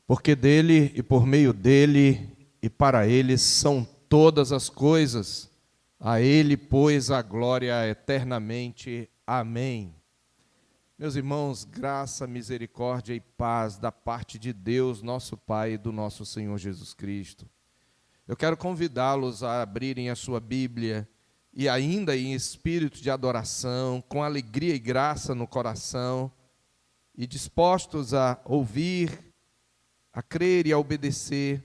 porque dele e por meio dele e para ele são todas as coisas. A ele, pois, a glória eternamente. Amém. Meus irmãos, graça, misericórdia e paz da parte de Deus, nosso Pai e do nosso Senhor Jesus Cristo. Eu quero convidá-los a abrirem a sua Bíblia e ainda em espírito de adoração, com alegria e graça no coração, e dispostos a ouvir, a crer e a obedecer.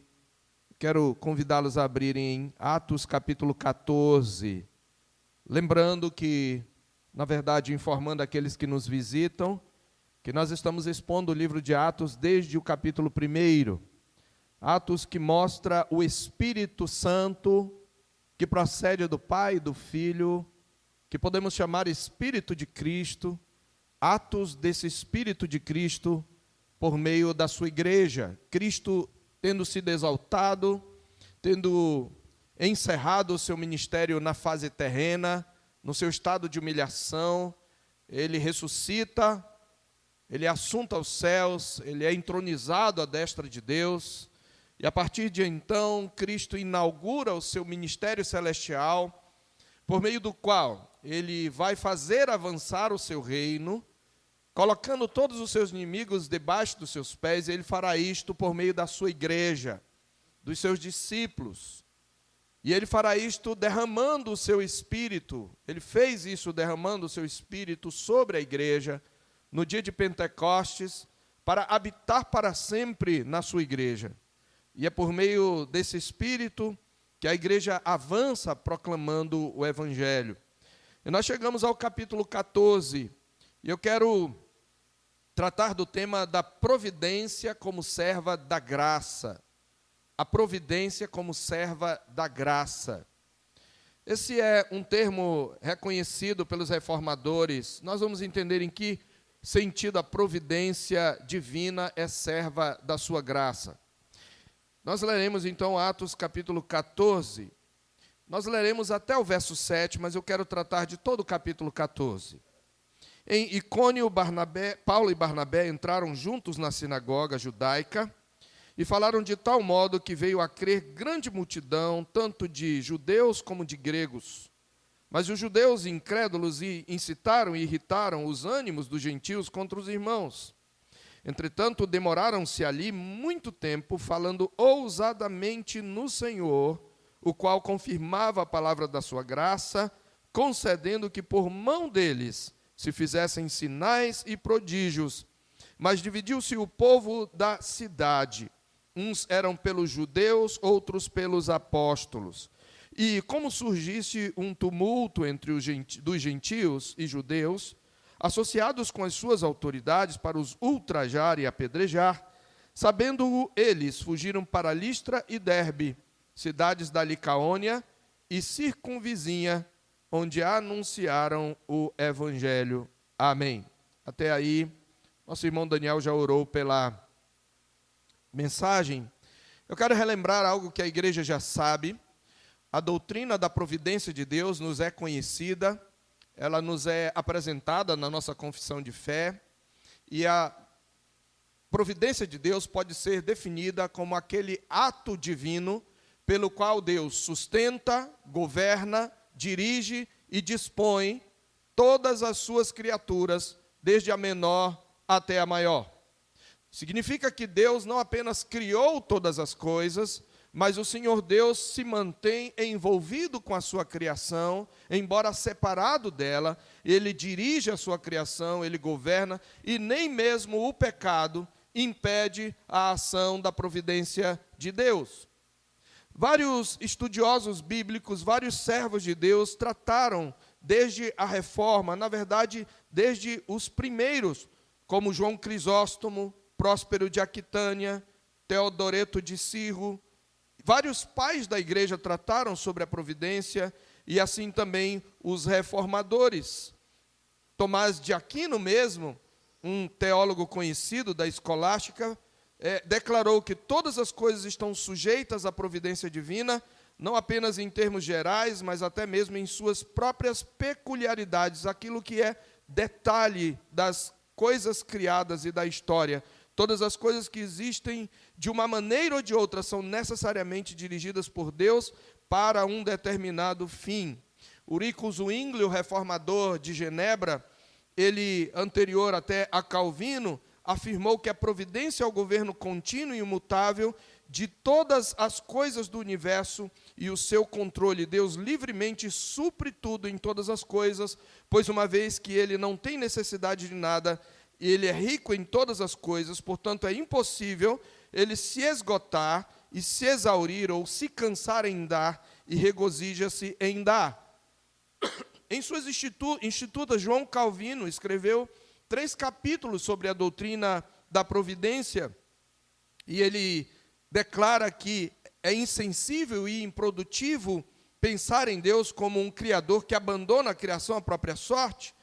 Quero convidá-los a abrirem em Atos capítulo 14, lembrando que, na verdade, informando aqueles que nos visitam, que nós estamos expondo o livro de Atos desde o capítulo 1, Atos que mostra o Espírito Santo, que procede do Pai e do Filho, que podemos chamar Espírito de Cristo, atos desse Espírito de Cristo por meio da sua igreja, Cristo tendo sido exaltado, tendo encerrado o seu ministério na fase terrena, no seu estado de humilhação, ele ressuscita, ele é assunto aos céus, ele é entronizado à destra de Deus, e a partir de então, Cristo inaugura o seu ministério celestial, por meio do qual ele vai fazer avançar o seu reino, colocando todos os seus inimigos debaixo dos seus pés. Ele fará isto por meio da sua igreja, dos seus discípulos. E ele fará isto derramando o seu Espírito. Ele fez isso derramando o seu Espírito sobre a igreja, no dia de Pentecostes, para habitar para sempre na sua igreja. E é por meio desse Espírito que a igreja avança proclamando o Evangelho. E nós chegamos ao capítulo 14, e eu quero tratar do tema da providência como serva da graça. A providência como serva da graça. Esse é um termo reconhecido pelos reformadores. Nós vamos entender em que sentido a providência divina é serva da sua graça. Nós leremos então Atos capítulo 14. Nós leremos até o verso 7, mas eu quero tratar de todo o capítulo 14. Em Icônio, Paulo e Barnabé entraram juntos na sinagoga judaica e falaram de tal modo que veio a crer grande multidão, tanto de judeus como de gregos. Mas os judeus incrédulos incitaram e irritaram os ânimos dos gentios contra os irmãos. Entretanto, demoraram-se ali muito tempo, falando ousadamente no Senhor, o qual confirmava a palavra da sua graça, concedendo que por mão deles se fizessem sinais e prodígios. Mas dividiu-se o povo da cidade. Uns eram pelos judeus, outros pelos apóstolos. E como surgisse um tumulto entre dos gentios e judeus, associados com as suas autoridades para os ultrajar e apedrejar, sabendo-o eles, fugiram para Listra e Derbe, cidades da Licaônia e circunvizinha, onde anunciaram o Evangelho. Amém. Até aí, nosso irmão Daniel já orou pela mensagem. Eu quero relembrar algo que a igreja já sabe. A doutrina da providência de Deus nos é conhecida, ela nos é apresentada na nossa confissão de fé, e a providência de Deus pode ser definida como aquele ato divino pelo qual Deus sustenta, governa, dirige e dispõe todas as suas criaturas, desde a menor até a maior. Significa que Deus não apenas criou todas as coisas, mas o Senhor Deus se mantém envolvido com a sua criação, embora separado dela, ele dirige a sua criação, ele governa, e nem mesmo o pecado impede a ação da providência de Deus. Vários estudiosos bíblicos, vários servos de Deus trataram desde a reforma, na verdade, desde os primeiros, como João Crisóstomo, Próspero de Aquitânia, Teodoreto de Cirro. Vários pais da igreja trataram sobre a providência, e assim também os reformadores. Tomás de Aquino mesmo, um teólogo conhecido da escolástica, declarou que todas as coisas estão sujeitas à providência divina, não apenas em termos gerais, mas até mesmo em suas próprias peculiaridades, aquilo que é detalhe das coisas criadas e da história. Todas as coisas que existem, de uma maneira ou de outra, são necessariamente dirigidas por Deus para um determinado fim. Ulrico Zwingli, o reformador de Genebra, ele, anterior até a Calvino, afirmou que a providência é o governo contínuo e imutável de todas as coisas do universo e o seu controle. Deus livremente supre tudo em todas as coisas, pois uma vez que ele não tem necessidade de nada, ele é rico em todas as coisas, portanto é impossível ele se esgotar e se exaurir ou se cansar em dar e regozija-se em dar. Em suas institutas, João Calvino escreveu 3 capítulos sobre a doutrina da providência, e ele declara que é insensível e improdutivo pensar em Deus como um criador que abandona a criação à própria sorte.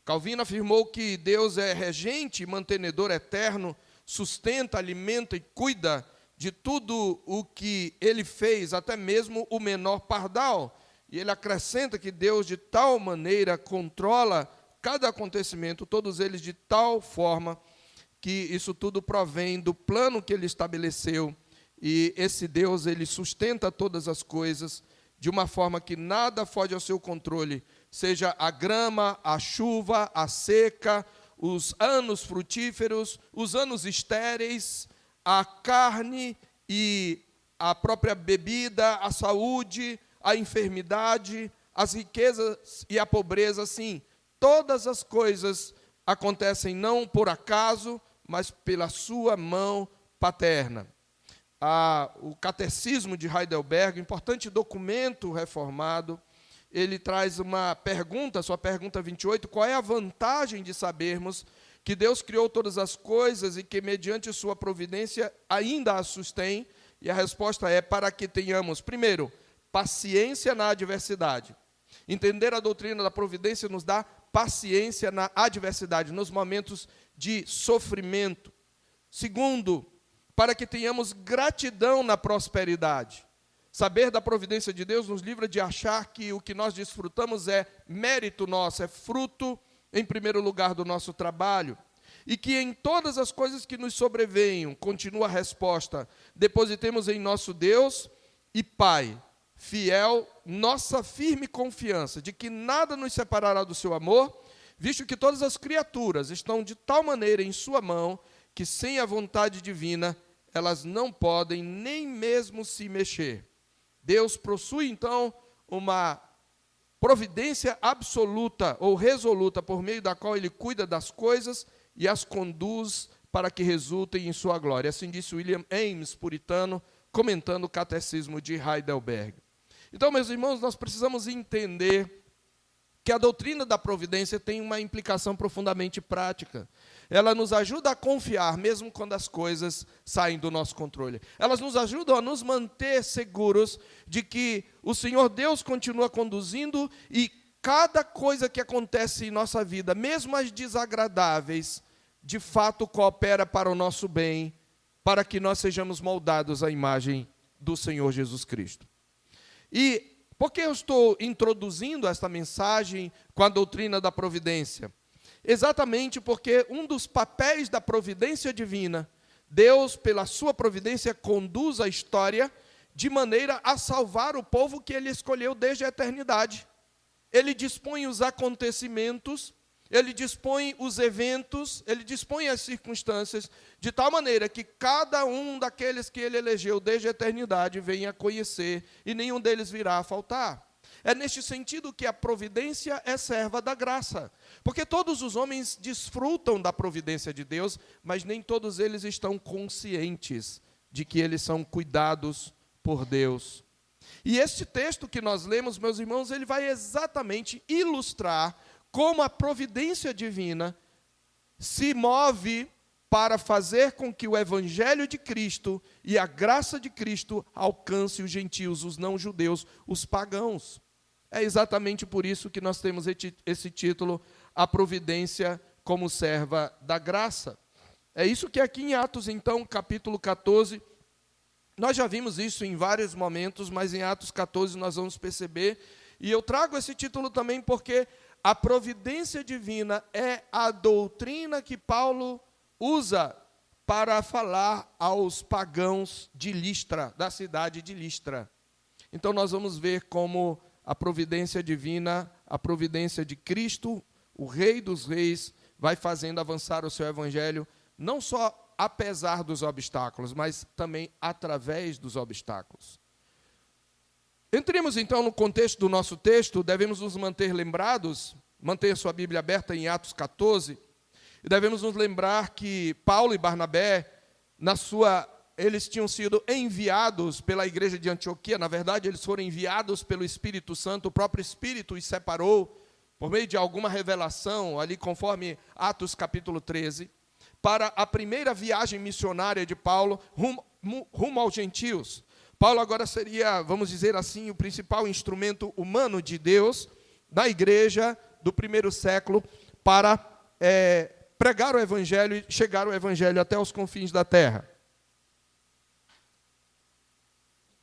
Calvino afirmou que Deus é regente e mantenedor eterno, sustenta, alimenta e cuida de tudo o que ele fez, até mesmo o menor pardal. E ele acrescenta que Deus de tal maneira controla cada acontecimento, todos eles de tal forma que isso tudo provém do plano que ele estabeleceu. E esse Deus, ele sustenta todas as coisas de uma forma que nada foge ao seu controle, seja a grama, a chuva, a seca, os anos frutíferos, os anos estéreis, a carne e a própria bebida, a saúde, a enfermidade, as riquezas e a pobreza, sim, todas as coisas acontecem não por acaso, mas pela sua mão paterna. O Catecismo de Heidelberg, importante documento reformado, ele traz uma pergunta, sua pergunta 28, qual é a vantagem de sabermos que Deus criou todas as coisas e que, mediante sua providência, ainda as sustém? E a resposta é para que tenhamos, primeiro, paciência na adversidade. Entender a doutrina da providência nos dá paciência na adversidade, nos momentos de sofrimento. Segundo, para que tenhamos gratidão na prosperidade. Saber da providência de Deus nos livra de achar que o que nós desfrutamos é mérito nosso, é fruto, em primeiro lugar, do nosso trabalho. E que em todas as coisas que nos sobrevenham, continua a resposta, depositemos em nosso Deus e Pai, fiel, nossa firme confiança de que nada nos separará do seu amor, visto que todas as criaturas estão de tal maneira em sua mão, que sem a vontade divina, elas não podem nem mesmo se mexer. Deus possui, então, uma providência absoluta ou resoluta, por meio da qual ele cuida das coisas e as conduz para que resultem em sua glória. Assim disse William Ames, puritano, comentando o Catecismo de Heidelberg. Então, meus irmãos, nós precisamos entender que a doutrina da providência tem uma implicação profundamente prática. Ela nos ajuda a confiar, mesmo quando as coisas saem do nosso controle. Elas nos ajudam a nos manter seguros de que o Senhor Deus continua conduzindo e cada coisa que acontece em nossa vida, mesmo as desagradáveis, de fato coopera para o nosso bem, para que nós sejamos moldados à imagem do Senhor Jesus Cristo. E por que eu estou introduzindo esta mensagem com a doutrina da providência? Exatamente porque um dos papéis da providência divina, Deus, pela sua providência, conduz a história de maneira a salvar o povo que ele escolheu desde a eternidade. Ele dispõe os acontecimentos, ele dispõe os eventos, ele dispõe as circunstâncias, de tal maneira que cada um daqueles que ele elegeu desde a eternidade venha a conhecer, e nenhum deles virá a faltar. É neste sentido que a providência é serva da graça, porque todos os homens desfrutam da providência de Deus, mas nem todos eles estão conscientes de que eles são cuidados por Deus. E este texto que nós lemos, meus irmãos, ele vai exatamente ilustrar como a providência divina se move para fazer com que o evangelho de Cristo e a graça de Cristo alcance os gentios, os não-judeus, os pagãos. É exatamente por isso que nós temos esse título, a providência como serva da graça. É isso que aqui em Atos, então, capítulo 14, nós já vimos isso em vários momentos, mas em Atos 14 nós vamos perceber, e eu trago esse título também porque a providência divina é a doutrina que Paulo usa para falar aos pagãos de Listra, da cidade de Listra. Então nós vamos ver como a providência divina, a providência de Cristo, o Rei dos Reis, vai fazendo avançar o seu evangelho, não só apesar dos obstáculos, mas também através dos obstáculos. Entremos então no contexto do nosso texto, devemos nos manter lembrados, manter sua Bíblia aberta em Atos 14, e devemos nos lembrar que Paulo e Barnabé, eles tinham sido enviados pela igreja de Antioquia, na verdade eles foram enviados pelo Espírito Santo, o próprio Espírito os separou, por meio de alguma revelação, ali conforme Atos capítulo 13, para a primeira viagem missionária de Paulo rumo aos gentios. Paulo agora seria, vamos dizer assim, o principal instrumento humano de Deus na igreja do primeiro século para pregar o evangelho e chegar o evangelho até os confins da terra.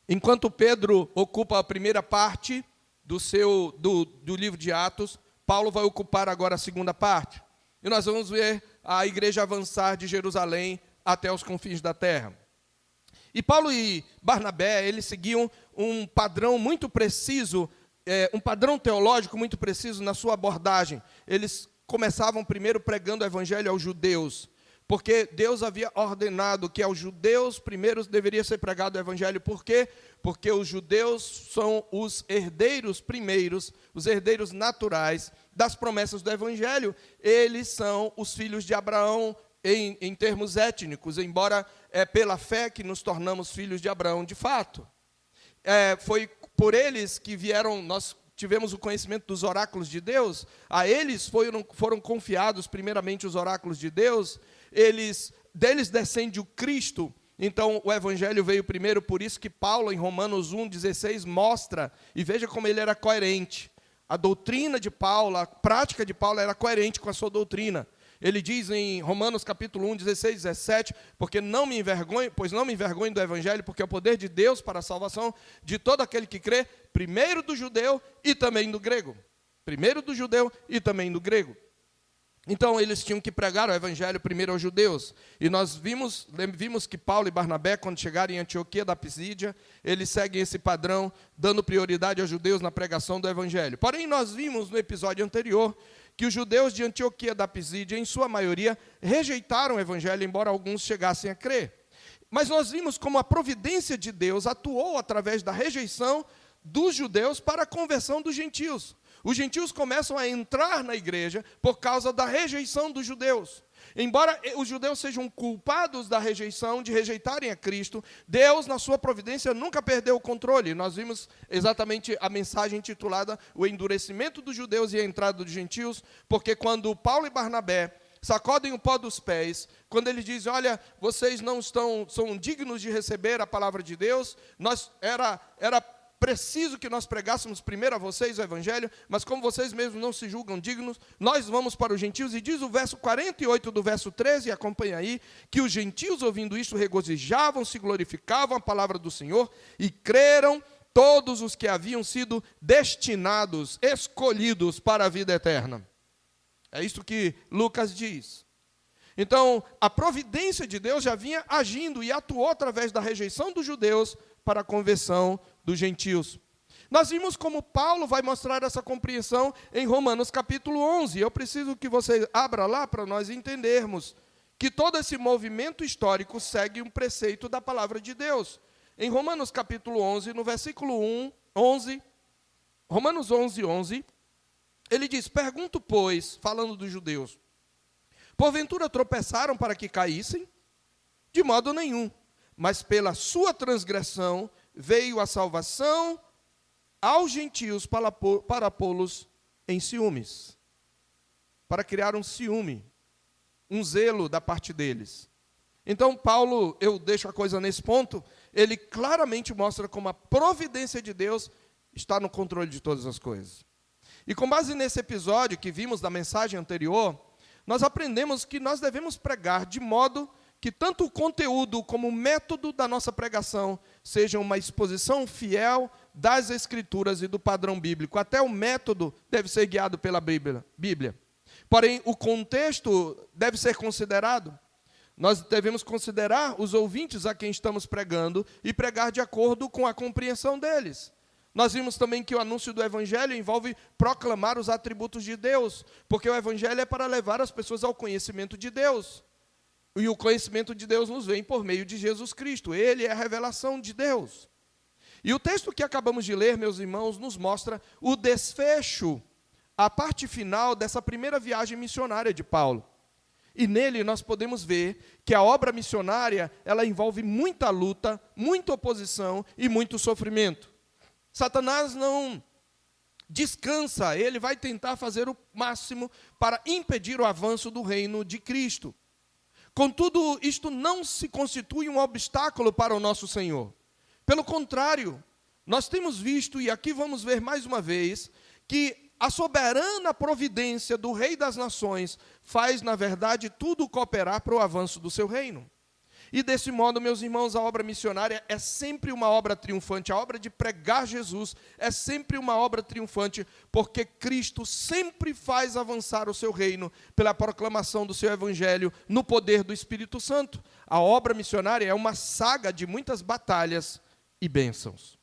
Enquanto Pedro ocupa a primeira parte do livro de Atos, Paulo vai ocupar agora a segunda parte. E nós vamos ver a igreja avançar de Jerusalém até os confins da terra. E Paulo e Barnabé, eles seguiam um padrão muito preciso, um padrão teológico muito preciso na sua abordagem. Eles começavam primeiro pregando o evangelho aos judeus, porque Deus havia ordenado que aos judeus primeiros deveria ser pregado o evangelho. Por quê? Porque os judeus são os herdeiros primeiros, os herdeiros naturais das promessas do evangelho. Eles são os filhos de Abraão em termos étnicos, embora é pela fé que nos tornamos filhos de Abraão de fato. Foi por eles que nós tivemos o conhecimento dos oráculos de Deus, a eles foram confiados primeiramente os oráculos de Deus, deles descende o Cristo, então o evangelho veio primeiro, por isso que Paulo em Romanos 1,16 mostra, e veja como ele era coerente, a doutrina de Paulo, a prática de Paulo era coerente com a sua doutrina. Ele diz em Romanos capítulo 1, 16, 17, pois não me envergonho do evangelho, porque é o poder de Deus para a salvação de todo aquele que crê, primeiro do judeu e também do grego. Primeiro do judeu e também do grego. Então, eles tinham que pregar o evangelho primeiro aos judeus. E nós vimos que Paulo e Barnabé, quando chegaram em Antioquia da Pisídia, eles seguem esse padrão, dando prioridade aos judeus na pregação do evangelho. Porém, nós vimos no episódio anterior que os judeus de Antioquia da Pisídia, em sua maioria, rejeitaram o evangelho, embora alguns chegassem a crer. Mas nós vimos como a providência de Deus atuou através da rejeição dos judeus para a conversão dos gentios. Os gentios começam a entrar na igreja por causa da rejeição dos judeus. Embora os judeus sejam culpados da rejeição, de rejeitarem a Cristo, Deus, na sua providência, nunca perdeu o controle. Nós vimos exatamente a mensagem intitulada O Endurecimento dos Judeus e a Entrada dos Gentios, porque quando Paulo e Barnabé sacodem o pó dos pés, quando eles dizem, olha, vocês não são dignos de receber a palavra de Deus, era preciso que nós pregássemos primeiro a vocês o evangelho, mas como vocês mesmos não se julgam dignos, nós vamos para os gentios, e diz o verso 48 do verso 13, acompanha aí, que os gentios ouvindo isto regozijavam, se glorificavam a palavra do Senhor, e creram todos os que haviam sido destinados, escolhidos para a vida eterna. É isso que Lucas diz. Então, a providência de Deus já vinha agindo e atuou através da rejeição dos judeus para a conversão dos gentios. Nós vimos como Paulo vai mostrar essa compreensão em Romanos capítulo 11. Eu preciso que você abra lá para nós entendermos que todo esse movimento histórico segue um preceito da palavra de Deus. Em Romanos capítulo 11, no versículo 11, Romanos 11, 11, ele diz, pergunto, pois, falando dos judeus, porventura tropeçaram para que caíssem? De modo nenhum, mas pela sua transgressão veio a salvação aos gentios para pô-los em ciúmes, para criar um ciúme, um zelo da parte deles. Então, Paulo, eu deixo a coisa nesse ponto, ele claramente mostra como a providência de Deus está no controle de todas as coisas. E com base nesse episódio que vimos da mensagem anterior, nós aprendemos que nós devemos pregar de modo que tanto o conteúdo como o método da nossa pregação seja uma exposição fiel das Escrituras e do padrão bíblico. Até o método deve ser guiado pela Bíblia. Porém, o contexto deve ser considerado. Nós devemos considerar os ouvintes a quem estamos pregando e pregar de acordo com a compreensão deles. Nós vimos também que o anúncio do Evangelho envolve proclamar os atributos de Deus, porque o Evangelho é para levar as pessoas ao conhecimento de Deus. E o conhecimento de Deus nos vem por meio de Jesus Cristo. Ele é a revelação de Deus. E o texto que acabamos de ler, meus irmãos, nos mostra o desfecho, a parte final dessa primeira viagem missionária de Paulo. E nele nós podemos ver que a obra missionária, ela envolve muita luta, muita oposição e muito sofrimento. Satanás não descansa, ele vai tentar fazer o máximo para impedir o avanço do reino de Cristo. Contudo, isto não se constitui um obstáculo para o nosso Senhor. Pelo contrário, nós temos visto, e aqui vamos ver mais uma vez, que a soberana providência do Rei das Nações faz, na verdade, tudo cooperar para o avanço do seu reino. E desse modo, meus irmãos, a obra missionária é sempre uma obra triunfante. A obra de pregar Jesus é sempre uma obra triunfante, porque Cristo sempre faz avançar o seu reino pela proclamação do seu evangelho no poder do Espírito Santo. A obra missionária é uma saga de muitas batalhas e bênçãos.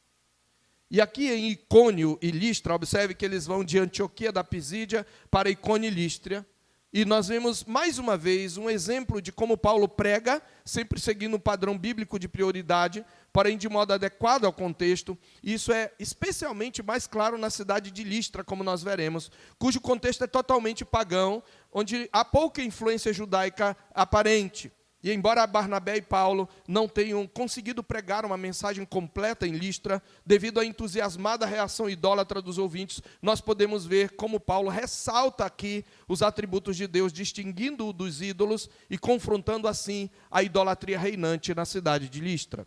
E aqui em Icônio e Listra, observe que eles vão de Antioquia da Pisídia para Icônio e Listra. E nós vemos, mais uma vez, um exemplo de como Paulo prega, sempre seguindo o padrão bíblico de prioridade, porém de modo adequado ao contexto. E isso é especialmente mais claro na cidade de Listra, como nós veremos, cujo contexto é totalmente pagão, onde há pouca influência judaica aparente. E embora Barnabé e Paulo não tenham conseguido pregar uma mensagem completa em Listra, devido à entusiasmada reação idólatra dos ouvintes, nós podemos ver como Paulo ressalta aqui os atributos de Deus, distinguindo-o dos ídolos e confrontando assim a idolatria reinante na cidade de Listra.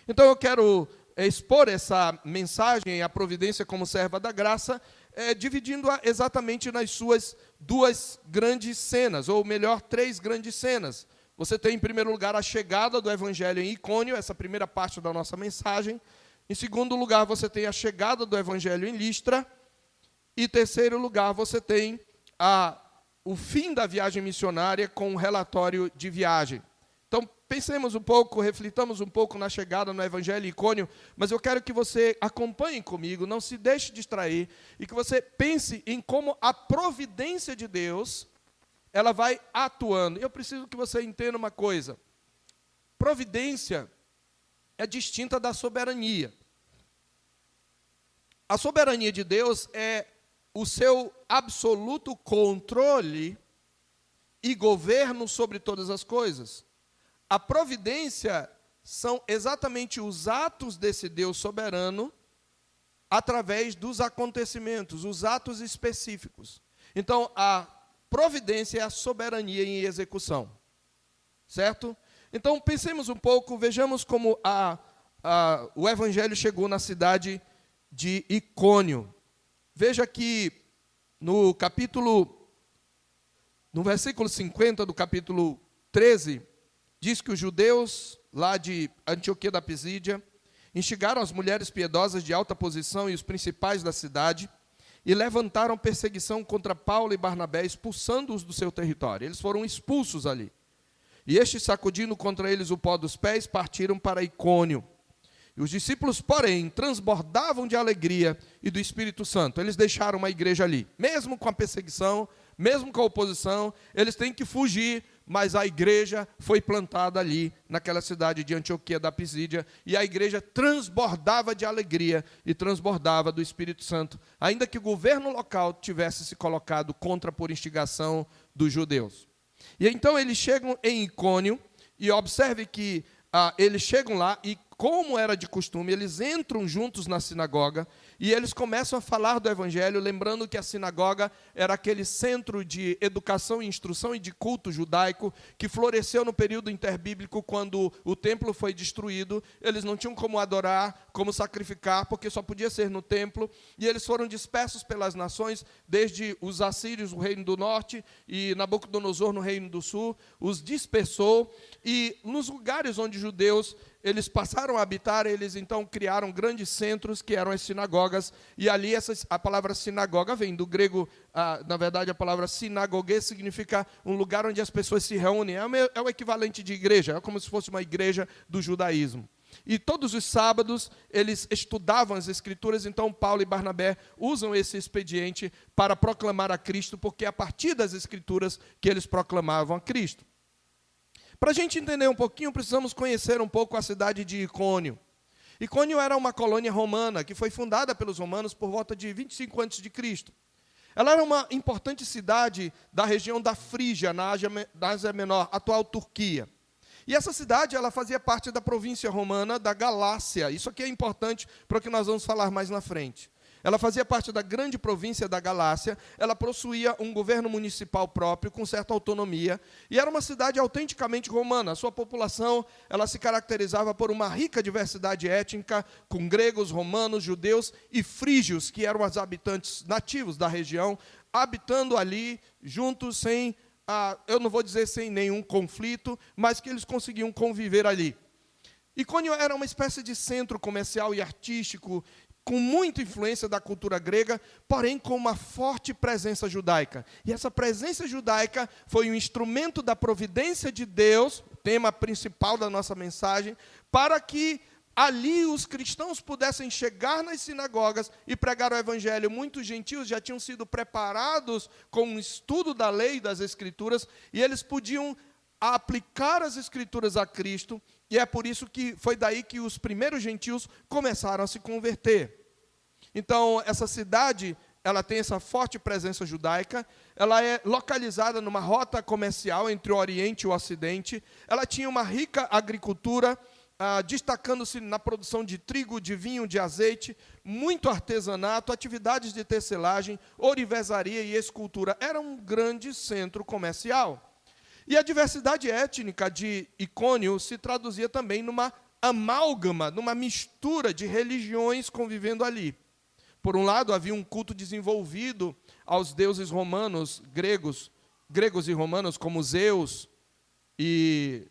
Então eu quero expor essa mensagem, a providência como serva da graça, dividindo-a exatamente nas suas duas grandes cenas, ou melhor, três grandes cenas. Você tem, em primeiro lugar, a chegada do Evangelho em Icônio, essa primeira parte da nossa mensagem. Em segundo lugar, você tem a chegada do Evangelho em Listra. E, em terceiro lugar, você tem o fim da viagem missionária com um relatório de viagem. Então, pensemos um pouco, reflitamos um pouco na chegada no Evangelho em Icônio, mas eu quero que você acompanhe comigo, não se deixe distrair, e que você pense em como a providência de Deus ela vai atuando. Eu preciso que você entenda uma coisa. Providência é distinta da soberania. A soberania de Deus é o seu absoluto controle e governo sobre todas as coisas. A providência são exatamente os atos desse Deus soberano através dos acontecimentos, os atos específicos. Então, a providência é a soberania em execução, certo? Então, pensemos um pouco, vejamos como o Evangelho chegou na cidade de Icônio. Veja que no versículo 50 do capítulo 13, diz que os judeus lá de Antioquia da Pisídia instigaram as mulheres piedosas de alta posição e os principais da cidade, e levantaram perseguição contra Paulo e Barnabé, expulsando-os do seu território. Eles foram expulsos ali. E estes, sacudindo contra eles o pó dos pés, partiram para Icônio. E os discípulos, porém, transbordavam de alegria e do Espírito Santo. Eles deixaram uma igreja ali. Mesmo com a perseguição, mesmo com a oposição, eles têm que fugir, mas a igreja foi plantada ali, naquela cidade de Antioquia da Pisídia, e a igreja transbordava de alegria e transbordava do Espírito Santo, ainda que o governo local tivesse se colocado contra por instigação dos judeus. E então eles chegam em Icônio, e observe que eles chegam lá, e como era de costume, eles entram juntos na sinagoga, e eles começam a falar do Evangelho, lembrando que a sinagoga era aquele centro de educação, instrução e de culto judaico que floresceu no período interbíblico, quando o templo foi destruído. Eles não tinham como adorar, como sacrificar, porque só podia ser no templo, e eles foram dispersos pelas nações, desde os assírios, o reino do norte, e Nabucodonosor, no reino do sul, os dispersou, e nos lugares onde os judeus eles passaram a habitar, eles então criaram grandes centros, que eram as sinagogas, e ali a palavra sinagoga vem do grego, na verdade a palavra sinagogue significa um lugar onde as pessoas se reúnem, é o equivalente de igreja, é como se fosse uma igreja do judaísmo. E todos os sábados eles estudavam as Escrituras, então Paulo e Barnabé usam esse expediente para proclamar a Cristo, porque é a partir das Escrituras que eles proclamavam a Cristo. Para a gente entender um pouquinho, precisamos conhecer um pouco a cidade de Icônio. Icônio era uma colônia romana que foi fundada pelos romanos por volta de 25 a.C. Ela era uma importante cidade da região da Frígia, na Ásia Menor, atual Turquia. E essa cidade ela fazia parte da província romana da Galácia. Isso aqui é importante para o que nós vamos falar mais na frente. Ela fazia parte da grande província da Galácia, ela possuía um governo municipal próprio, com certa autonomia, e era uma cidade autenticamente romana. A sua população ela se caracterizava por uma rica diversidade étnica, com gregos, romanos, judeus e frígios, que eram os habitantes nativos da região, habitando ali juntos sem, eu não vou dizer sem nenhum conflito, mas que eles conseguiam conviver ali. Icônio era uma espécie de centro comercial e artístico, com muita influência da cultura grega, porém com uma forte presença judaica. E essa presença judaica foi um instrumento da providência de Deus, tema principal da nossa mensagem, para que ali os cristãos pudessem chegar nas sinagogas e pregar o evangelho. Muitos gentios já tinham sido preparados com um estudo da lei e das Escrituras, e eles podiam aplicar as Escrituras a Cristo, e é por isso que foi daí que os primeiros gentios começaram a se converter. Então, essa cidade, ela tem essa forte presença judaica, ela é localizada numa rota comercial entre o Oriente e o Ocidente, ela tinha uma rica agricultura, destacando-se na produção de trigo, de vinho, de azeite, muito artesanato, atividades de tecelagem, ourivesaria e escultura. Era um grande centro comercial. E a diversidade étnica de Icônio se traduzia também numa amálgama, numa mistura de religiões convivendo ali. Por um lado, havia um culto desenvolvido aos deuses romanos, gregos e romanos, como Zeus, e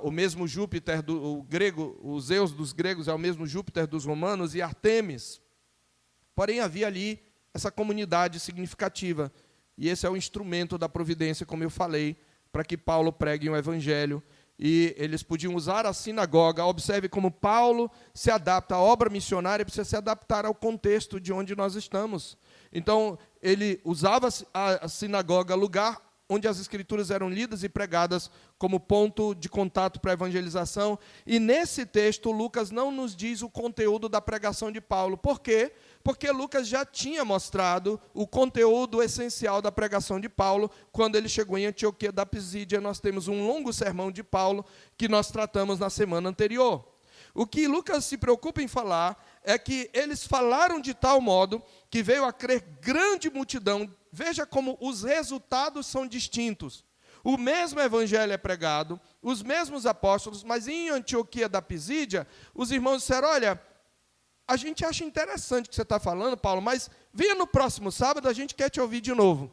o mesmo Júpiter, o Zeus dos gregos é o mesmo Júpiter dos romanos, e Artemis. Porém, havia ali essa comunidade significativa. E esse é o instrumento da providência, como eu falei, para que Paulo pregue o evangelho. E eles podiam usar a sinagoga. Observe como Paulo se adapta. A obra missionária precisa se adaptar ao contexto de onde nós estamos. Então, ele usava a sinagoga, lugar onde as Escrituras eram lidas e pregadas, como ponto de contato para a evangelização. E nesse texto, Lucas não nos diz o conteúdo da pregação de Paulo. Por quê? Porque Lucas já tinha mostrado o conteúdo essencial da pregação de Paulo. Quando ele chegou em Antioquia da Pisídia, nós temos um longo sermão de Paulo que nós tratamos na semana anterior. O que Lucas se preocupa em falar é que eles falaram de tal modo que veio a crer grande multidão. Veja como os resultados são distintos. O mesmo evangelho é pregado, os mesmos apóstolos, mas em Antioquia da Pisídia, os irmãos disseram, olha, a gente acha interessante o que você está falando, Paulo, mas venha no próximo sábado, a gente quer te ouvir de novo.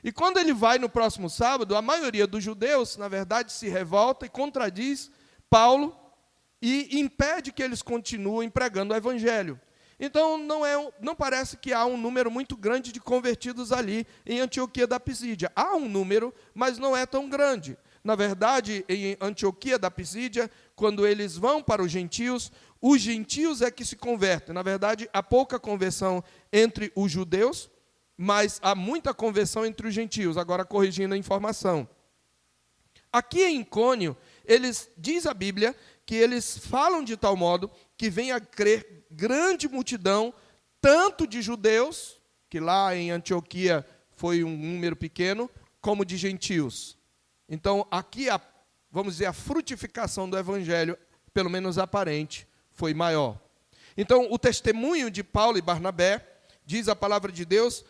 E quando ele vai no próximo sábado, a maioria dos judeus, na verdade, se revolta e contradiz Paulo e impede que eles continuem pregando o evangelho. Então, não parece que há um número muito grande de convertidos ali em Antioquia da Pisídia. Há um número, mas não é tão grande. Na verdade, em Antioquia da Pisídia, quando eles vão para os gentios é que se convertem. Na verdade, há pouca conversão entre os judeus, mas há muita conversão entre os gentios. Agora, corrigindo a informação. Aqui em Icônio, diz a Bíblia que eles falam de tal modo que vem a crer grande multidão, tanto de judeus, que lá em Antioquia foi um número pequeno, como de gentios. Então, aqui, vamos dizer, a frutificação do evangelho, pelo menos aparente, foi maior. Então, o testemunho de Paulo e Barnabé, diz a palavra de Deus,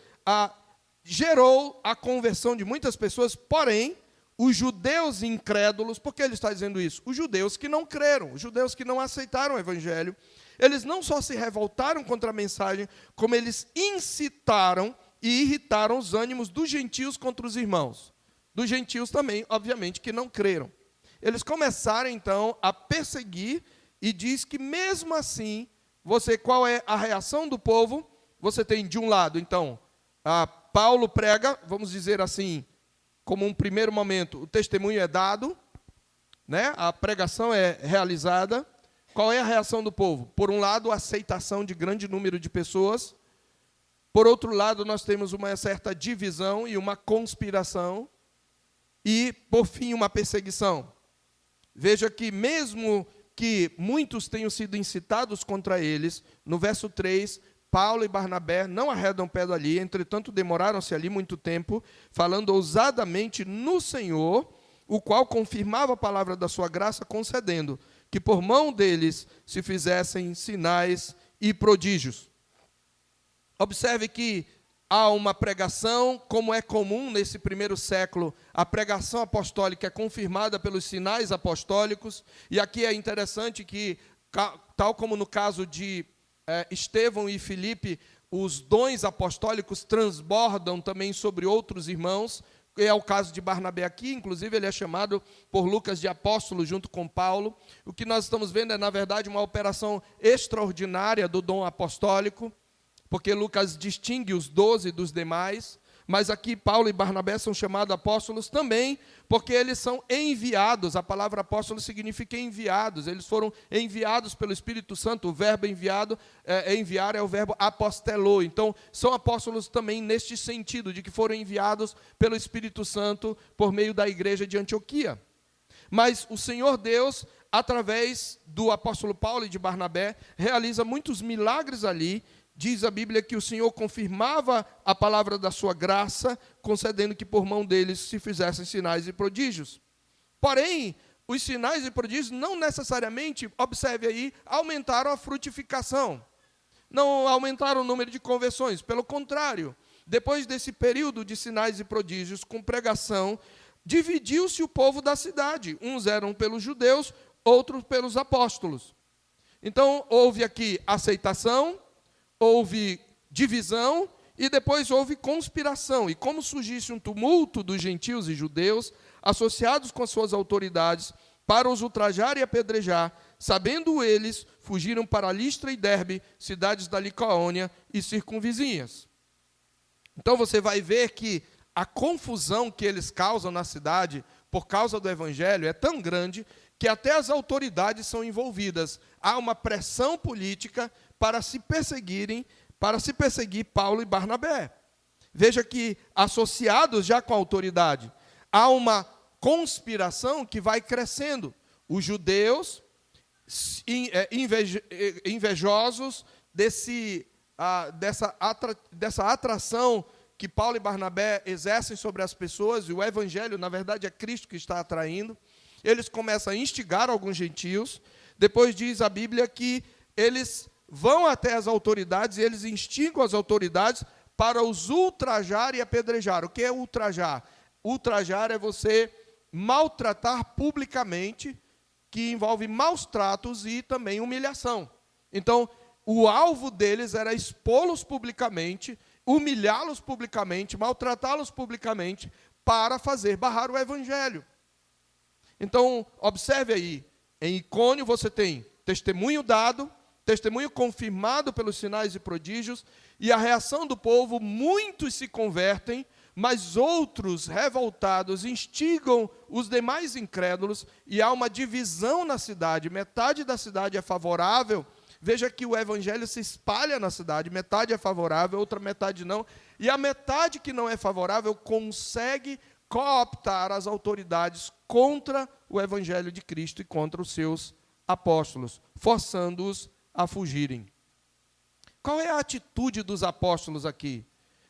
gerou a conversão de muitas pessoas, porém, os judeus incrédulos, por que ele está dizendo isso? Os judeus que não creram, os judeus que não aceitaram o evangelho, eles não só se revoltaram contra a mensagem, como eles incitaram e irritaram os ânimos dos gentios contra os irmãos. Dos gentios também, obviamente, que não creram. eles começaram então a perseguir, e diz que mesmo assim, qual é a reação do povo? Você tem de um lado, então, Paulo prega, vamos dizer assim, como um primeiro momento, o testemunho é dado, né? A pregação é realizada. Qual é a reação do povo? Por um lado, a aceitação de grande número de pessoas. Por outro lado, nós temos uma certa divisão e uma conspiração. E, por fim, uma perseguição. Veja que mesmo que muitos tenham sido incitados contra eles, no verso 3, Paulo e Barnabé não arredam pé dali, entretanto demoraram-se ali muito tempo, falando ousadamente no Senhor, o qual confirmava a palavra da sua graça, concedendo que por mão deles se fizessem sinais e prodígios. Observe que há uma pregação, como é comum nesse primeiro século, a pregação apostólica é confirmada pelos sinais apostólicos, e aqui é interessante que, tal como no caso de Estevão e Filipe, os dons apostólicos transbordam também sobre outros irmãos. É o caso de Barnabé aqui, inclusive ele é chamado por Lucas de apóstolo junto com Paulo. O que nós estamos vendo é, na verdade, uma operação extraordinária do dom apostólico, porque Lucas distingue os 12 dos demais, mas aqui Paulo e Barnabé são chamados apóstolos também, porque eles são enviados. A palavra apóstolo significa enviados, eles foram enviados pelo Espírito Santo. O verbo enviar é o verbo apostelou. Então, são apóstolos também neste sentido, de que foram enviados pelo Espírito Santo por meio da igreja de Antioquia. Mas o Senhor Deus, através do apóstolo Paulo e de Barnabé, realiza muitos milagres ali. Diz a Bíblia que o Senhor confirmava a palavra da sua graça, concedendo que por mão deles se fizessem sinais e prodígios. Porém, os sinais e prodígios não necessariamente, observe aí, aumentaram a frutificação. Não aumentaram o número de conversões. Pelo contrário, depois desse período de sinais e prodígios com pregação, dividiu-se o povo da cidade. Uns eram pelos judeus, outros pelos apóstolos. Então, houve aqui aceitação, houve divisão e depois houve conspiração. E como surgisse um tumulto dos gentios e judeus, associados com as suas autoridades, para os ultrajar e apedrejar, sabendo eles, fugiram para Listra e Derbe, cidades da Licaônia e circunvizinhas. Então você vai ver que a confusão que eles causam na cidade, por causa do evangelho, é tão grande que até as autoridades são envolvidas. Há uma pressão política para se perseguir Paulo e Barnabé. Veja que, associados já com a autoridade, há uma conspiração que vai crescendo. Os judeus, invejosos dessa atração que Paulo e Barnabé exercem sobre as pessoas, e o evangelho, na verdade, é Cristo que está atraindo, eles começam a instigar alguns gentios. Depois diz a Bíblia que eles vão até as autoridades e eles instigam as autoridades para os ultrajar e apedrejar. O que é ultrajar? Ultrajar é você maltratar publicamente, que envolve maus tratos e também humilhação. Então, o alvo deles era expô-los publicamente, humilhá-los publicamente, maltratá-los publicamente, para fazer barrar o evangelho. Então, observe aí, em Icônio você tem testemunho dado, testemunho confirmado pelos sinais e prodígios, e a reação do povo, muitos se convertem, mas outros revoltados instigam os demais incrédulos, e há uma divisão na cidade. Metade da cidade é favorável. Veja que o evangelho se espalha na cidade, metade é favorável, outra metade não, e a metade que não é favorável consegue cooptar as autoridades contra o evangelho de Cristo e contra os seus apóstolos, forçando-os a fugirem. Qual é a atitude dos apóstolos aqui?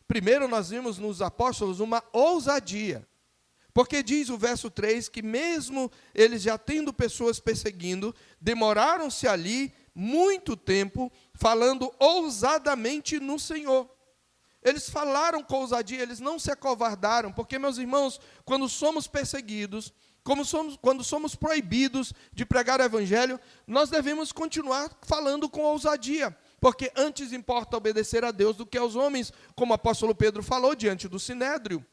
Primeiro, nós vimos nos apóstolos uma ousadia, porque diz o verso 3 que mesmo eles já tendo pessoas perseguindo, demoraram-se ali muito tempo, falando ousadamente no Senhor. Eles falaram com ousadia, eles não se acovardaram, porque, meus irmãos, quando somos perseguidos, quando somos proibidos de pregar o evangelho, nós devemos continuar falando com ousadia, porque antes importa obedecer a Deus do que aos homens, como o apóstolo Pedro falou diante do Sinédrio.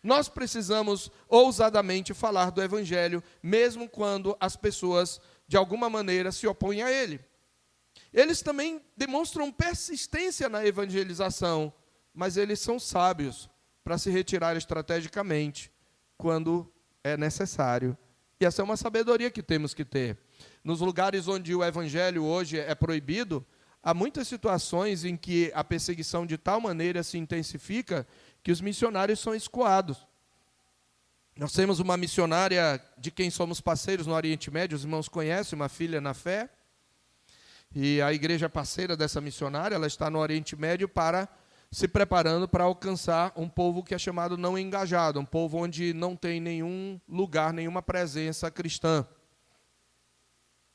Nós precisamos ousadamente falar do Evangelho, mesmo quando as pessoas, de alguma maneira, se opõem a ele. Eles também demonstram persistência na evangelização, mas eles são sábios para se retirar estrategicamente quando é necessário. E essa é uma sabedoria que temos que ter. Nos lugares onde o Evangelho hoje é proibido, há muitas situações em que a perseguição de tal maneira se intensifica que os missionários são escoados. Nós temos uma missionária de quem somos parceiros no Oriente Médio, os irmãos conhecem, uma filha na fé, e a igreja parceira dessa missionária, ela está no Oriente Médio se preparando para alcançar um povo que é chamado não engajado, um povo onde não tem nenhum lugar, nenhuma presença cristã.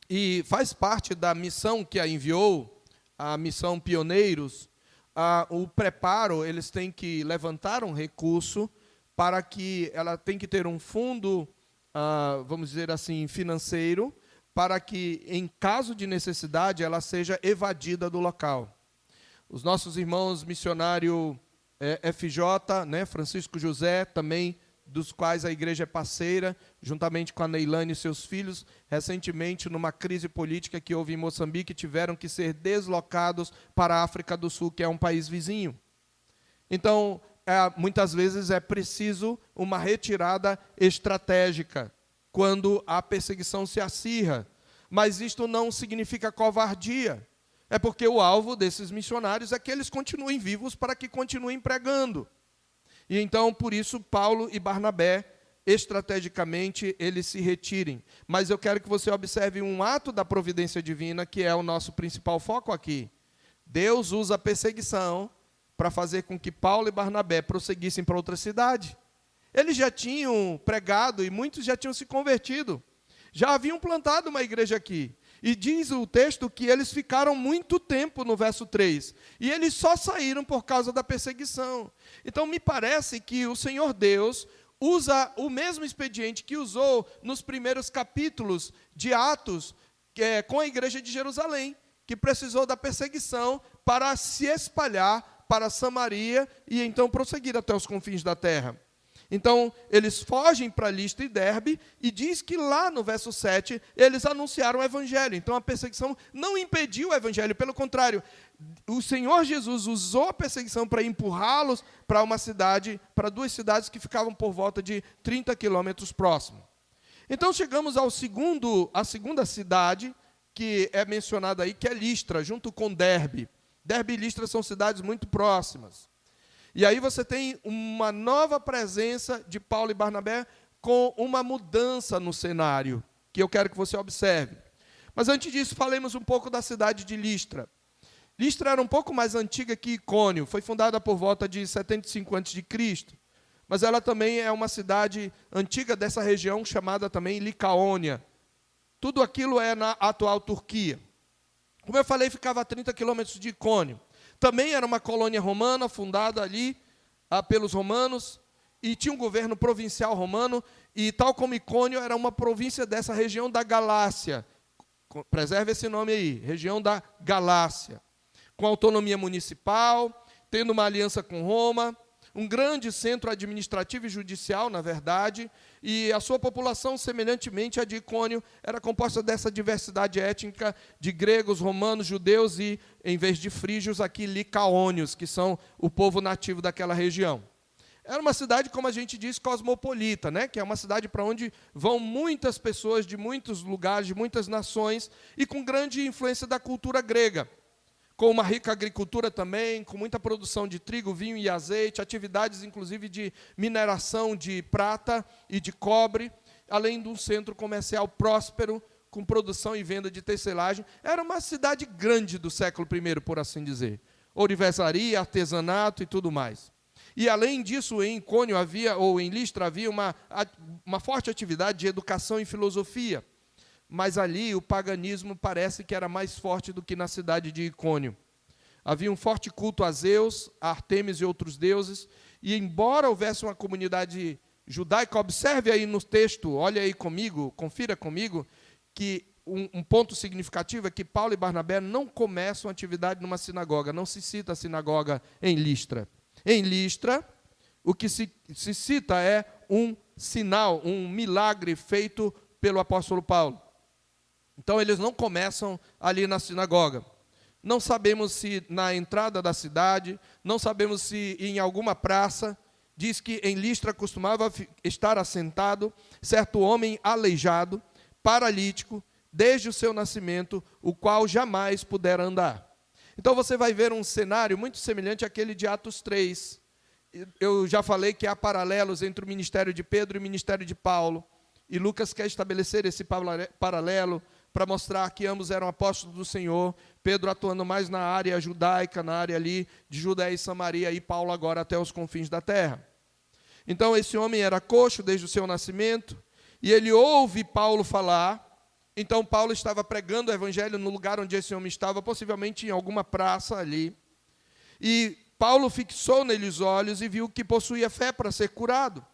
E faz parte da missão que a enviou, a missão Pioneiros, o preparo, eles têm que levantar um recurso para que ela tem que ter um fundo, vamos dizer assim, financeiro, para que, em caso de necessidade, ela seja evadida do local. Os nossos irmãos missionário FJ, né, Francisco José, também dos quais a igreja é parceira, juntamente com a Neilane e seus filhos, recentemente, numa crise política que houve em Moçambique, tiveram que ser deslocados para a África do Sul, que é um país vizinho. Então, muitas vezes é preciso uma retirada estratégica, quando a perseguição se acirra. Mas isto não significa covardia. É porque o alvo desses missionários é que eles continuem vivos para que continuem pregando. E então, por isso, Paulo e Barnabé, estrategicamente, eles se retirem. Mas eu quero que você observe um ato da providência divina, que é o nosso principal foco aqui. Deus usa a perseguição para fazer com que Paulo e Barnabé prosseguissem para outra cidade. Eles já tinham pregado e muitos já tinham se convertido. Já haviam plantado uma igreja aqui. E diz o texto que eles ficaram muito tempo no verso 3. E eles só saíram por causa da perseguição. Então, me parece que o Senhor Deus usa o mesmo expediente que usou nos primeiros capítulos de Atos, com a igreja de Jerusalém, que precisou da perseguição para se espalhar para Samaria e então prosseguir até os confins da terra. Então, eles fogem para Listra e Derbe, e diz que lá no verso 7, eles anunciaram o Evangelho. Então, a perseguição não impediu o Evangelho, pelo contrário, o Senhor Jesus usou a perseguição para empurrá-los para uma cidade, para duas cidades que ficavam por volta de 30 quilômetros próximo. Então, chegamos à segunda cidade, que é mencionada aí, que é Listra, junto com Derbe. Derbe e Listra são cidades muito próximas. E aí você tem uma nova presença de Paulo e Barnabé com uma mudança no cenário, que eu quero que você observe. Mas antes disso, falemos um pouco da cidade de Listra. Listra era um pouco mais antiga que Icônio, foi fundada por volta de 75 a.C., mas ela também é uma cidade antiga dessa região, chamada também Licaônia. Tudo aquilo é na atual Turquia. Como eu falei, ficava a 30 quilômetros de Icônio. Também era uma colônia romana, fundada ali pelos romanos, e tinha um governo provincial romano, e tal como Icônio, era uma província dessa região da Galácia. Preserve esse nome aí, região da Galácia. Com autonomia municipal, tendo uma aliança com Roma, um grande centro administrativo e judicial, na verdade, e a sua população, semelhantemente à de Icônio, era composta dessa diversidade étnica de gregos, romanos, judeus e, em vez de frígios, aqui licaônios, que são o povo nativo daquela região. Era uma cidade, como a gente diz, cosmopolita, né? Que é uma cidade para onde vão muitas pessoas de muitos lugares, de muitas nações, e com grande influência da cultura grega, com uma rica agricultura também, com muita produção de trigo, vinho e azeite, atividades inclusive de mineração de prata e de cobre, além de um centro comercial próspero, com produção e venda de tecelagem. Era uma cidade grande do século I, por assim dizer. Ourivesaria, artesanato e tudo mais. E além disso, em Icônio em Listra havia uma forte atividade de educação e filosofia. Mas ali o paganismo parece que era mais forte do que na cidade de Icônio. Havia um forte culto a Zeus, a Artemis e outros deuses, e embora houvesse uma comunidade judaica, observe aí no texto, olha aí comigo, confira comigo, que um ponto significativo é que Paulo e Barnabé não começam atividade numa sinagoga, não se cita a sinagoga em Listra. Em Listra, o que se cita é um sinal, um milagre feito pelo apóstolo Paulo. Então, eles não começam ali na sinagoga. Não sabemos se na entrada da cidade, não sabemos se em alguma praça. Diz que em Listra costumava estar assentado certo homem aleijado, paralítico, desde o seu nascimento, o qual jamais pudera andar. Então você vai ver um cenário muito semelhante àquele de Atos 3. Eu já falei que há paralelos entre o ministério de Pedro e o ministério de Paulo. E Lucas quer estabelecer esse paralelo para mostrar que ambos eram apóstolos do Senhor. Pedro atuando mais na área judaica, na área ali de Judéia e Samaria, e Paulo agora até os confins da terra. Então esse homem era coxo desde o seu nascimento, e ele ouve Paulo falar. Então Paulo estava pregando o evangelho no lugar onde esse homem estava, possivelmente em alguma praça ali. E Paulo fixou nele os olhos e viu que possuía fé para ser curado.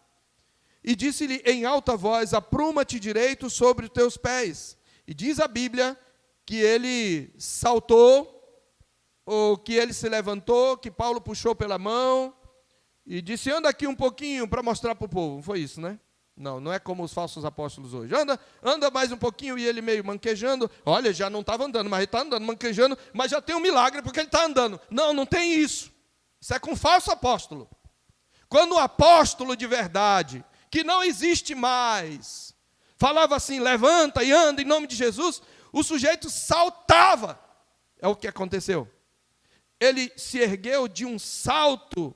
E disse-lhe em alta voz: apruma-te direito sobre os teus pés. E diz a Bíblia que ele saltou, ou que ele se levantou, que Paulo puxou pela mão e disse: anda aqui um pouquinho para mostrar para o povo. Foi isso, né? Não é como os falsos apóstolos hoje. Anda mais um pouquinho, e ele meio manquejando. Olha, já não estava andando, mas ele está andando, manquejando, mas já tem um milagre porque ele está andando. Não tem isso. Isso é com falso apóstolo. Quando o apóstolo de verdade, que não existe mais, falava assim: levanta e anda em nome de Jesus, o sujeito saltava. É o que aconteceu. Ele se ergueu de um salto,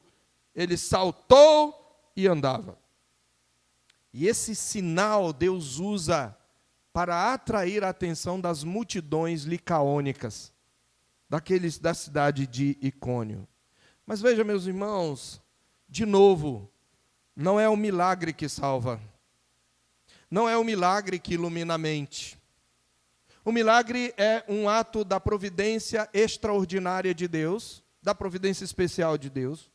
ele saltou e andava. E esse sinal Deus usa para atrair a atenção das multidões licaônicas, daqueles da cidade de Icônio. Mas veja, meus irmãos, de novo, não é o milagre que salva. Não é o milagre que ilumina a mente. O milagre é um ato da providência extraordinária de Deus, da providência especial de Deus.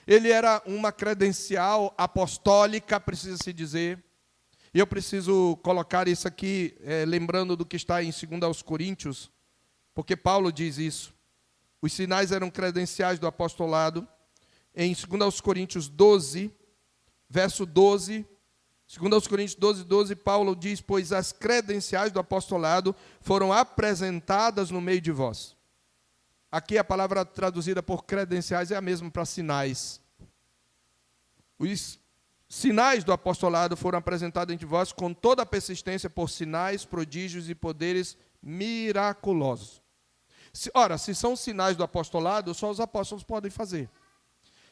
Ele era uma credencial apostólica, precisa-se dizer. E eu preciso colocar isso aqui, lembrando do que está em 2 Coríntios, porque Paulo diz isso. Os sinais eram credenciais do apostolado. Em 2 Coríntios 12, verso 12, 2 Coríntios 12, 12, Paulo diz: pois as credenciais do apostolado foram apresentadas no meio de vós. Aqui a palavra traduzida por credenciais é a mesma para sinais. Os sinais do apostolado foram apresentados entre vós com toda a persistência por sinais, prodígios e poderes miraculosos. Ora, se são sinais do apostolado, só os apóstolos podem fazer.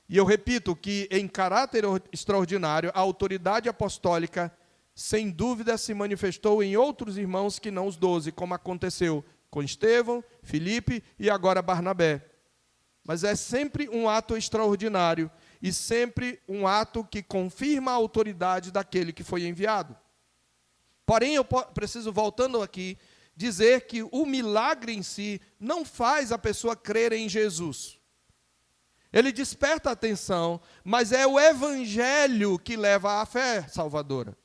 E eu repito que, em caráter extraordinário, a autoridade apostólica, sem dúvida, se manifestou em outros irmãos que não os 12, como aconteceu com Estevão, Filipe e agora Barnabé. Mas é sempre um ato extraordinário e sempre um ato que confirma a autoridade daquele que foi enviado. Porém, eu preciso, voltando aqui, dizer que o milagre em si não faz a pessoa crer em Jesus. Ele desperta a atenção, mas é o evangelho que leva à fé salvadora.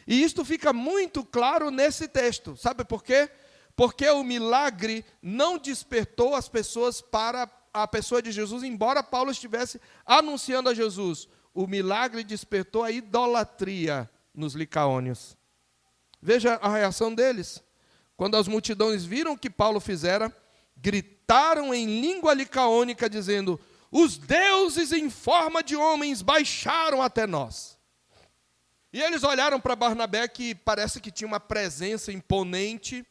E isto fica muito claro nesse texto. Sabe por quê? Porque o milagre não despertou as pessoas para a pessoa de Jesus, embora Paulo estivesse anunciando a Jesus. O milagre despertou a idolatria nos licaônios. Veja a reação deles. Quando as multidões viram o que Paulo fizera, gritaram em língua licaônica, dizendo: os deuses em forma de homens baixaram até nós. E eles olharam para Barnabé, que parece que tinha uma presença imponente,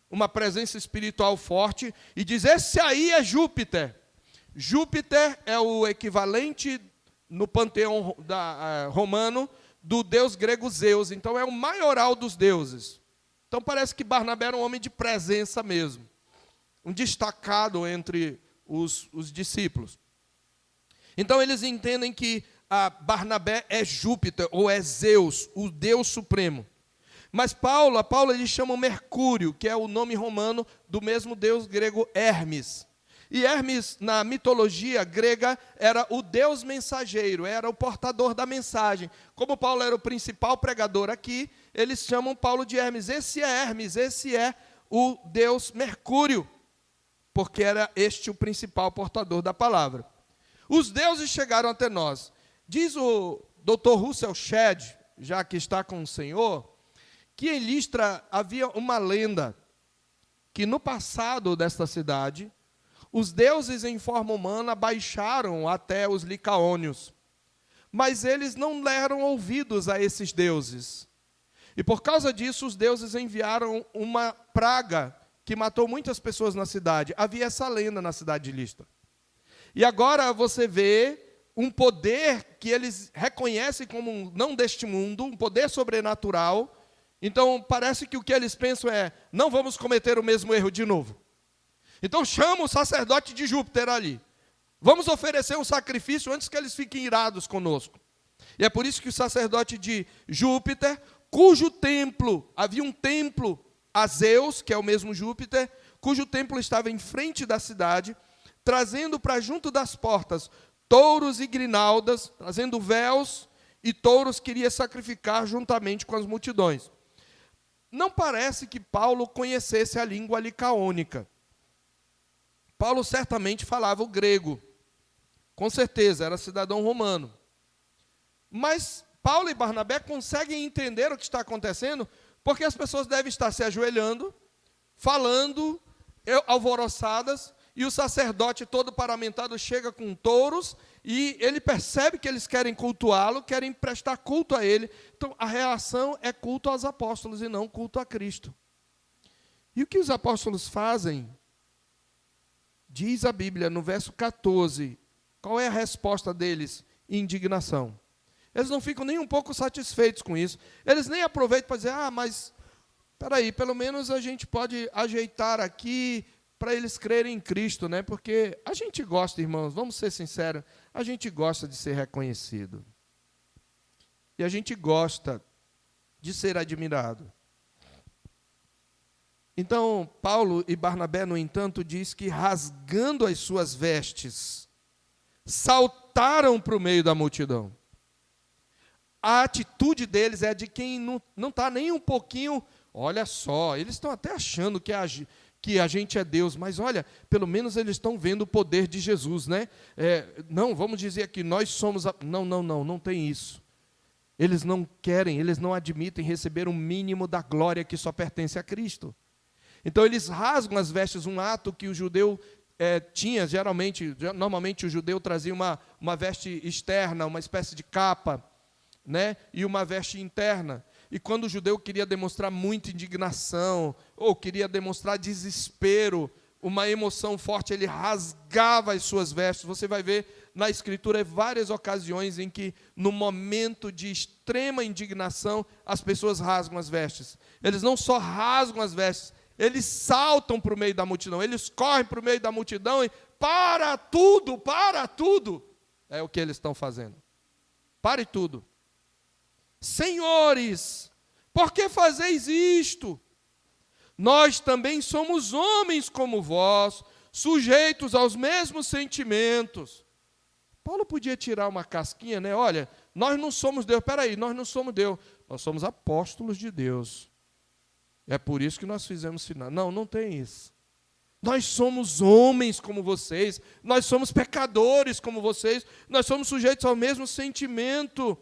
uma presença espiritual forte, e diz: esse aí é Júpiter. Júpiter é o equivalente no panteão romano do deus grego Zeus. Então é o maioral dos deuses. Então parece que Barnabé era um homem de presença mesmo, um destacado entre os discípulos. Então eles entendem que Barnabé é Júpiter, ou é Zeus, o Deus Supremo. Mas Paulo ele chama Mercúrio, que é o nome romano do mesmo deus grego Hermes. E Hermes, na mitologia grega, era o deus mensageiro, era o portador da mensagem. Como Paulo era o principal pregador aqui, eles chamam Paulo de Hermes. Esse é Hermes, esse é o deus Mercúrio, porque era este o principal portador da palavra. Os deuses chegaram até nós. Diz o Dr. Russell Shedd, já que está com o Senhor, que em Listra havia uma lenda que no passado desta cidade, os deuses em forma humana baixaram até os licaônios, mas eles não deram ouvidos a esses deuses. E por causa disso, os deuses enviaram uma praga que matou muitas pessoas na cidade. Havia essa lenda na cidade de Listra. E agora você vê um poder que eles reconhecem como não deste mundo, um poder sobrenatural. Então, parece que o que eles pensam é, não vamos cometer o mesmo erro de novo. Então, chama o sacerdote de Júpiter ali. Vamos oferecer um sacrifício antes que eles fiquem irados conosco. E é por isso que o sacerdote de Júpiter, cujo templo, havia um templo a Zeus, que é o mesmo Júpiter, cujo templo estava em frente da cidade, trazendo para junto das portas touros e grinaldas, trazendo véus e touros queria sacrificar juntamente com as multidões. Não parece que Paulo conhecesse a língua licaônica. Paulo certamente falava o grego, com certeza, era cidadão romano. Mas Paulo e Barnabé conseguem entender o que está acontecendo, porque as pessoas devem estar se ajoelhando, falando, alvoroçadas, e o sacerdote todo paramentado chega com touros, e ele percebe que eles querem cultuá-lo, querem prestar culto a ele. Então, a reação é culto aos apóstolos e não culto a Cristo. E o que os apóstolos fazem? Diz a Bíblia, no verso 14, qual é a resposta deles? Indignação. Eles não ficam nem um pouco satisfeitos com isso. Eles nem aproveitam para dizer, mas, espera aí, pelo menos a gente pode ajeitar aqui para eles crerem em Cristo, né? Porque a gente gosta, irmãos, vamos ser sinceros, a gente gosta de ser reconhecido. E a gente gosta de ser admirado. Então, Paulo e Barnabé, no entanto, diz que rasgando as suas vestes, saltaram para o meio da multidão. A atitude deles é de quem não está nem um pouquinho, olha só, eles estão até achando que a gente é Deus, mas olha, pelo menos eles estão vendo o poder de Jesus, né? Não, vamos dizer que nós somos... Não tem isso. Eles não querem, eles não admitem receber o mínimo da glória que só pertence a Cristo. Então eles rasgam as vestes, um ato que o judeu tinha, normalmente o judeu trazia uma veste externa, uma espécie de capa, né? E uma veste interna. E quando o judeu queria demonstrar muita indignação, ou queria demonstrar desespero, uma emoção forte, ele rasgava as suas vestes. Você vai ver na Escritura várias ocasiões em que, no momento de extrema indignação, as pessoas rasgam as vestes. Eles não só rasgam as vestes, eles saltam para o meio da multidão, eles correm para o meio da multidão e para tudo, é o que eles estão fazendo. Pare tudo. Senhores, por que fazeis isto? Nós também somos homens como vós, sujeitos aos mesmos sentimentos. Paulo podia tirar uma casquinha, né? Olha, nós não somos Deus. Espera aí, nós não somos Deus. Nós somos apóstolos de Deus. É por isso que nós fizemos sinal. Não tem isso. Nós somos homens como vocês. Nós somos pecadores como vocês. Nós somos sujeitos ao mesmo sentimento.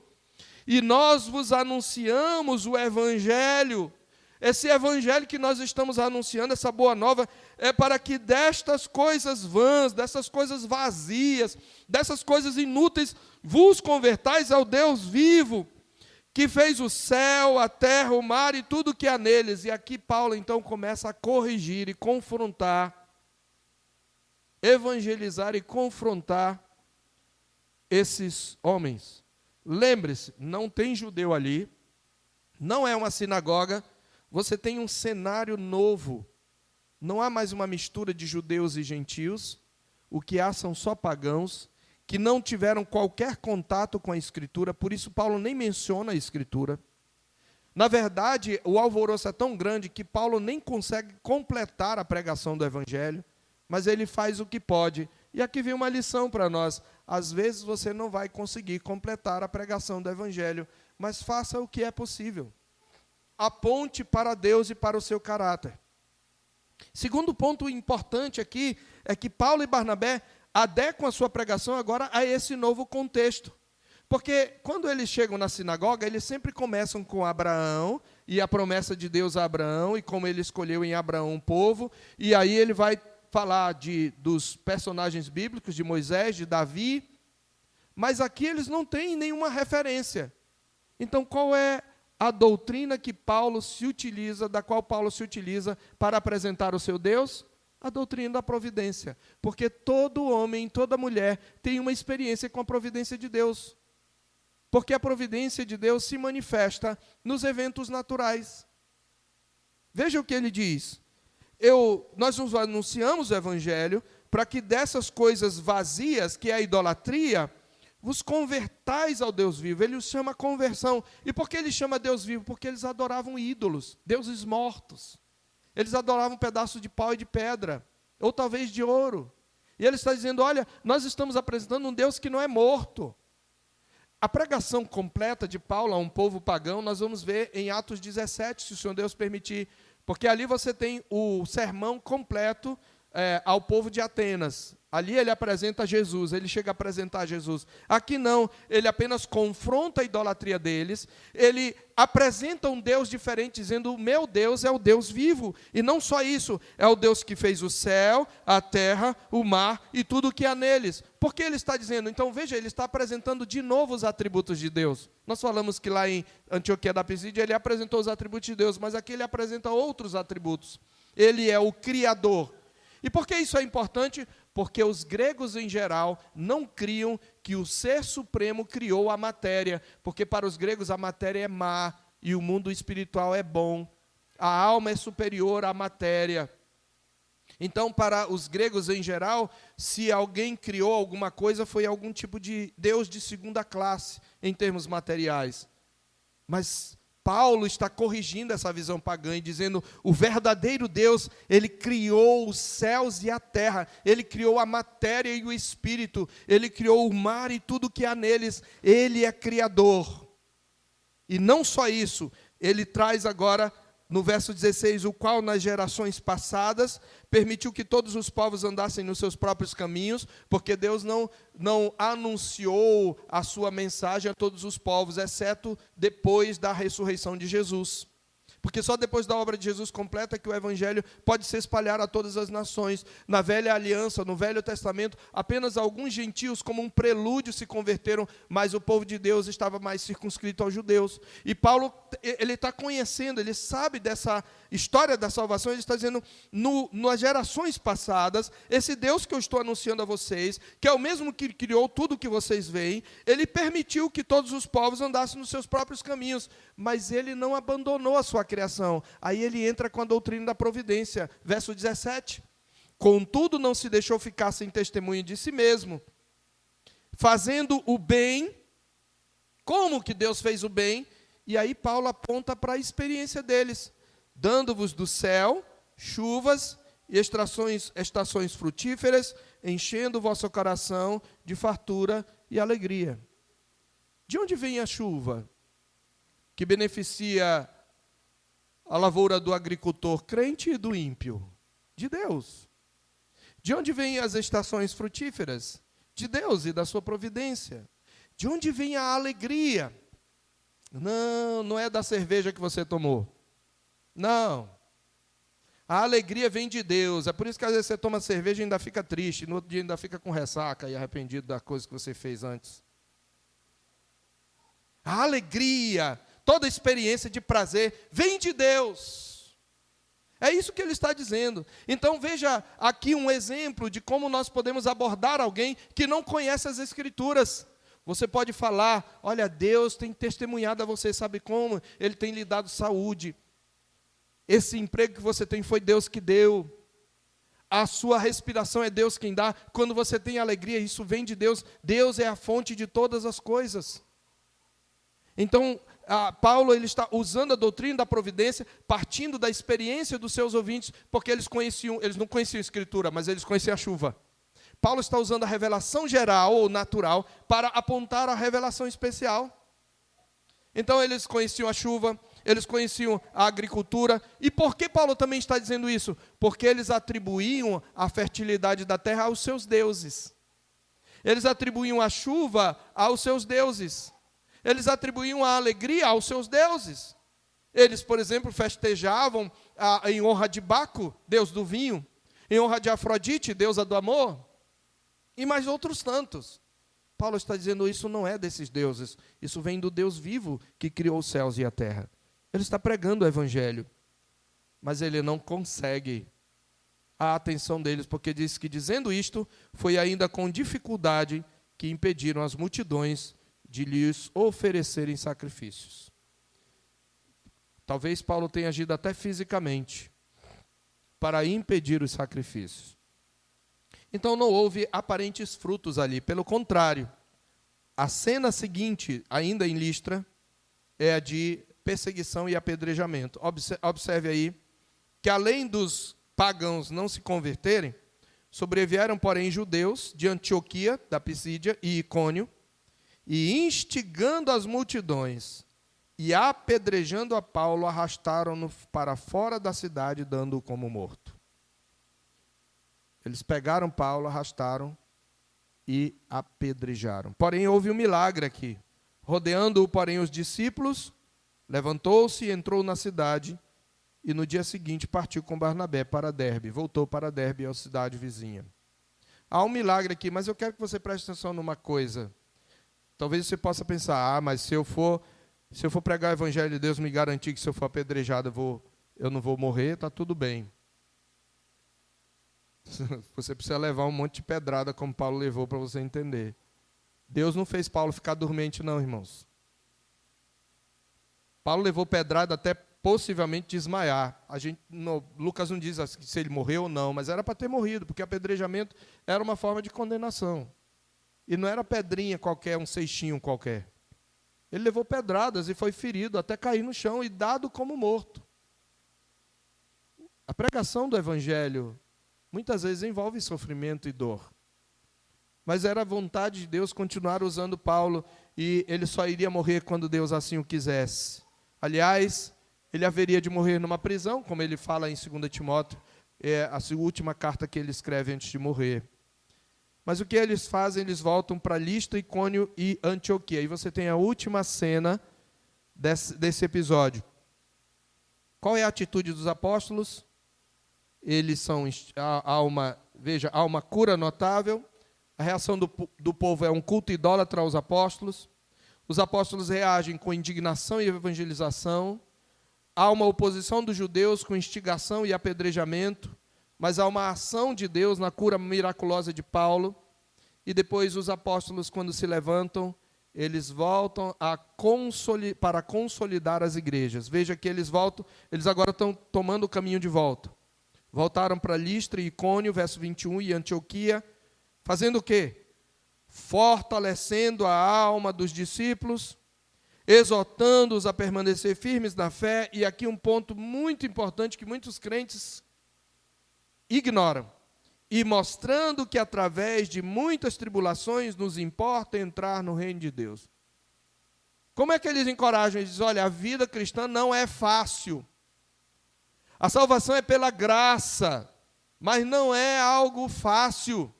E nós vos anunciamos o Evangelho. Esse Evangelho que nós estamos anunciando, essa boa nova, é para que destas coisas vãs, dessas coisas vazias, dessas coisas inúteis, vos convertais ao Deus vivo, que fez o céu, a terra, o mar e tudo que há neles. E aqui Paulo, então, começa a corrigir e confrontar, evangelizar e confrontar esses homens. Lembre-se, não tem judeu ali, não é uma sinagoga, você tem um cenário novo. Não há mais uma mistura de judeus e gentios, o que há são só pagãos, que não tiveram qualquer contato com a Escritura, por isso Paulo nem menciona a Escritura. Na verdade, o alvoroço é tão grande que Paulo nem consegue completar a pregação do Evangelho, mas ele faz o que pode. E aqui vem uma lição para nós. Às vezes você não vai conseguir completar a pregação do Evangelho, mas faça o que é possível. Aponte para Deus e para o seu caráter. Segundo ponto importante aqui é que Paulo e Barnabé adequam a sua pregação agora a esse novo contexto. Porque quando eles chegam na sinagoga, eles sempre começam com Abraão, e a promessa de Deus a Abraão, e como ele escolheu em Abraão um povo, e aí ele vai falar dos personagens bíblicos, de Moisés, de Davi, mas aqui eles não têm nenhuma referência. Então, qual é a doutrina que Paulo se utiliza, da qual Paulo se utiliza para apresentar o seu Deus? A doutrina da providência. Porque todo homem, toda mulher tem uma experiência com a providência de Deus. Porque a providência de Deus se manifesta nos eventos naturais. Veja o que ele diz. Nós nos anunciamos o Evangelho para que dessas coisas vazias, que é a idolatria, vos convertais ao Deus vivo. Ele os chama conversão. E por que ele chama Deus vivo? Porque eles adoravam ídolos, deuses mortos. Eles adoravam um pedaço de pau e de pedra, ou talvez de ouro. E ele está dizendo, olha, nós estamos apresentando um Deus que não é morto. A pregação completa de Paulo a um povo pagão, nós vamos ver em Atos 17, se o Senhor Deus permitir. Porque ali você tem o sermão completo ao povo de Atenas. Ali ele apresenta Jesus, ele chega a apresentar Jesus. Aqui não, ele apenas confronta a idolatria deles, ele apresenta um Deus diferente, dizendo, o meu Deus é o Deus vivo. E não só isso, é o Deus que fez o céu, a terra, o mar e tudo o que há neles. Por que ele está dizendo? Então veja, ele está apresentando de novo os atributos de Deus. Nós falamos que lá em Antioquia da Pisídia ele apresentou os atributos de Deus, mas aqui ele apresenta outros atributos. Ele é o Criador. E por que isso é importante? Porque os gregos, em geral, não criam que o Ser Supremo criou a matéria, porque para os gregos a matéria é má e o mundo espiritual é bom. A alma é superior à matéria. Então, para os gregos, em geral, se alguém criou alguma coisa, foi algum tipo de Deus de segunda classe, em termos materiais. Mas Paulo está corrigindo essa visão pagã e dizendo, o verdadeiro Deus, ele criou os céus e a terra, ele criou a matéria e o espírito, ele criou o mar e tudo que há neles, ele é criador. E não só isso, ele traz agora, no verso 16, o qual nas gerações passadas permitiu que todos os povos andassem nos seus próprios caminhos, porque Deus não anunciou a sua mensagem a todos os povos, exceto depois da ressurreição de Jesus. Porque só depois da obra de Jesus completa que o Evangelho pode se espalhar a todas as nações. Na Velha Aliança, no Velho Testamento, apenas alguns gentios, como um prelúdio, se converteram, mas o povo de Deus estava mais circunscrito aos judeus. E Paulo, ele está conhecendo, ele sabe dessa história da salvação, ele está dizendo, nas gerações passadas, esse Deus que eu estou anunciando a vocês, que é o mesmo que criou tudo que vocês veem, ele permitiu que todos os povos andassem nos seus próprios caminhos, mas ele não abandonou a sua criação. Aí ele entra com a doutrina da providência, verso 17. Contudo, não se deixou ficar sem testemunho de si mesmo, fazendo o bem. Como que Deus fez o bem? E aí Paulo aponta para a experiência deles, dando-vos do céu chuvas e estações frutíferas, enchendo o vosso coração de fartura e alegria. De onde vem a chuva que beneficia a lavoura do agricultor crente e do ímpio? De Deus. De onde vêm as estações frutíferas? De Deus e da sua providência. De onde vem a alegria? Não é da cerveja que você tomou. Não. A alegria vem de Deus. É por isso que às vezes você toma cerveja e ainda fica triste, no outro dia ainda fica com ressaca e arrependido da coisa que você fez antes. A alegria, toda experiência de prazer vem de Deus. É isso que ele está dizendo. Então veja aqui um exemplo de como nós podemos abordar alguém que não conhece as Escrituras. Você pode falar, olha, Deus tem testemunhado a você, sabe como? Ele tem lhe dado saúde. Esse emprego que você tem foi Deus que deu. A sua respiração é Deus quem dá. Quando você tem alegria, isso vem de Deus. Deus é a fonte de todas as coisas. Então, Paulo ele está usando a doutrina da providência, partindo da experiência dos seus ouvintes, porque eles não conheciam a Escritura, mas eles conheciam a chuva. Paulo está usando a revelação geral ou natural para apontar a revelação especial. Então eles conheciam a chuva, eles conheciam a agricultura. E por que Paulo também está dizendo isso? Porque eles atribuíam a fertilidade da terra aos seus deuses. Eles atribuíam a chuva aos seus deuses. Eles atribuíam a alegria aos seus deuses. Eles, por exemplo, festejavam em honra de Baco, deus do vinho, em honra de Afrodite, deusa do amor, e mais outros tantos. Paulo está dizendo, isso não é desses deuses, isso vem do Deus vivo que criou os céus e a terra. Ele está pregando o evangelho, mas ele não consegue a atenção deles, porque diz que dizendo isto, foi ainda com dificuldade que impediram as multidões de lhes oferecerem sacrifícios. Talvez Paulo tenha agido até fisicamente para impedir os sacrifícios. Então não houve aparentes frutos ali, pelo contrário, a cena seguinte, ainda em Listra, é a de perseguição e apedrejamento. Observe aí que além dos pagãos não se converterem, sobrevieram, porém, judeus de Antioquia, da Pisídia e Icônio, e instigando as multidões e apedrejando a Paulo, arrastaram-no para fora da cidade, dando-o como morto. Eles pegaram Paulo, arrastaram e apedrejaram. Porém, houve um milagre aqui. Rodeando-o, porém, os discípulos, levantou-se e entrou na cidade, e no dia seguinte partiu com Barnabé para Derbe. Voltou para Derbe, a cidade vizinha. Há um milagre aqui, mas eu quero que você preste atenção numa coisa. Talvez você possa pensar, mas se eu for pregar o evangelho de Deus, me garantir que se eu for apedrejado eu não vou morrer, está tudo bem. Você precisa levar um monte de pedrada, como Paulo levou, para você entender. Deus não fez Paulo ficar dormente, não, irmãos. Paulo levou pedrada até possivelmente desmaiar. Lucas não diz se ele morreu ou não, mas era para ter morrido, porque apedrejamento era uma forma de condenação. E não era pedrinha qualquer, um seixinho qualquer. Ele levou pedradas e foi ferido até cair no chão e dado como morto. A pregação do evangelho muitas vezes envolve sofrimento e dor. Mas era a vontade de Deus continuar usando Paulo, e ele só iria morrer quando Deus assim o quisesse. Aliás, ele haveria de morrer numa prisão, como ele fala em 2 Timóteo, é a última carta que ele escreve antes de morrer. Mas o que eles fazem? Eles voltam para Listra, Icônio e Antioquia. E você tem a última cena desse episódio. Qual é a atitude dos apóstolos? Há uma cura notável. A reação do povo é um culto idólatra aos apóstolos. Os apóstolos reagem com indignação e evangelização. Há uma oposição dos judeus com instigação e apedrejamento. Mas há uma ação de Deus na cura miraculosa de Paulo. E depois os apóstolos, quando se levantam, eles voltam para consolidar as igrejas. Veja que eles agora estão tomando o caminho de volta. Voltaram para Listra e Icônio, verso 21, e Antioquia, fazendo o quê? Fortalecendo a alma dos discípulos, exortando-os a permanecer firmes na fé. E aqui um ponto muito importante que muitos crentes ignoram. E mostrando que através de muitas tribulações nos importa entrar no reino de Deus. Como é que eles encorajam? Eles dizem, olha, a vida cristã não é fácil. A salvação é pela graça, mas não é algo fácil.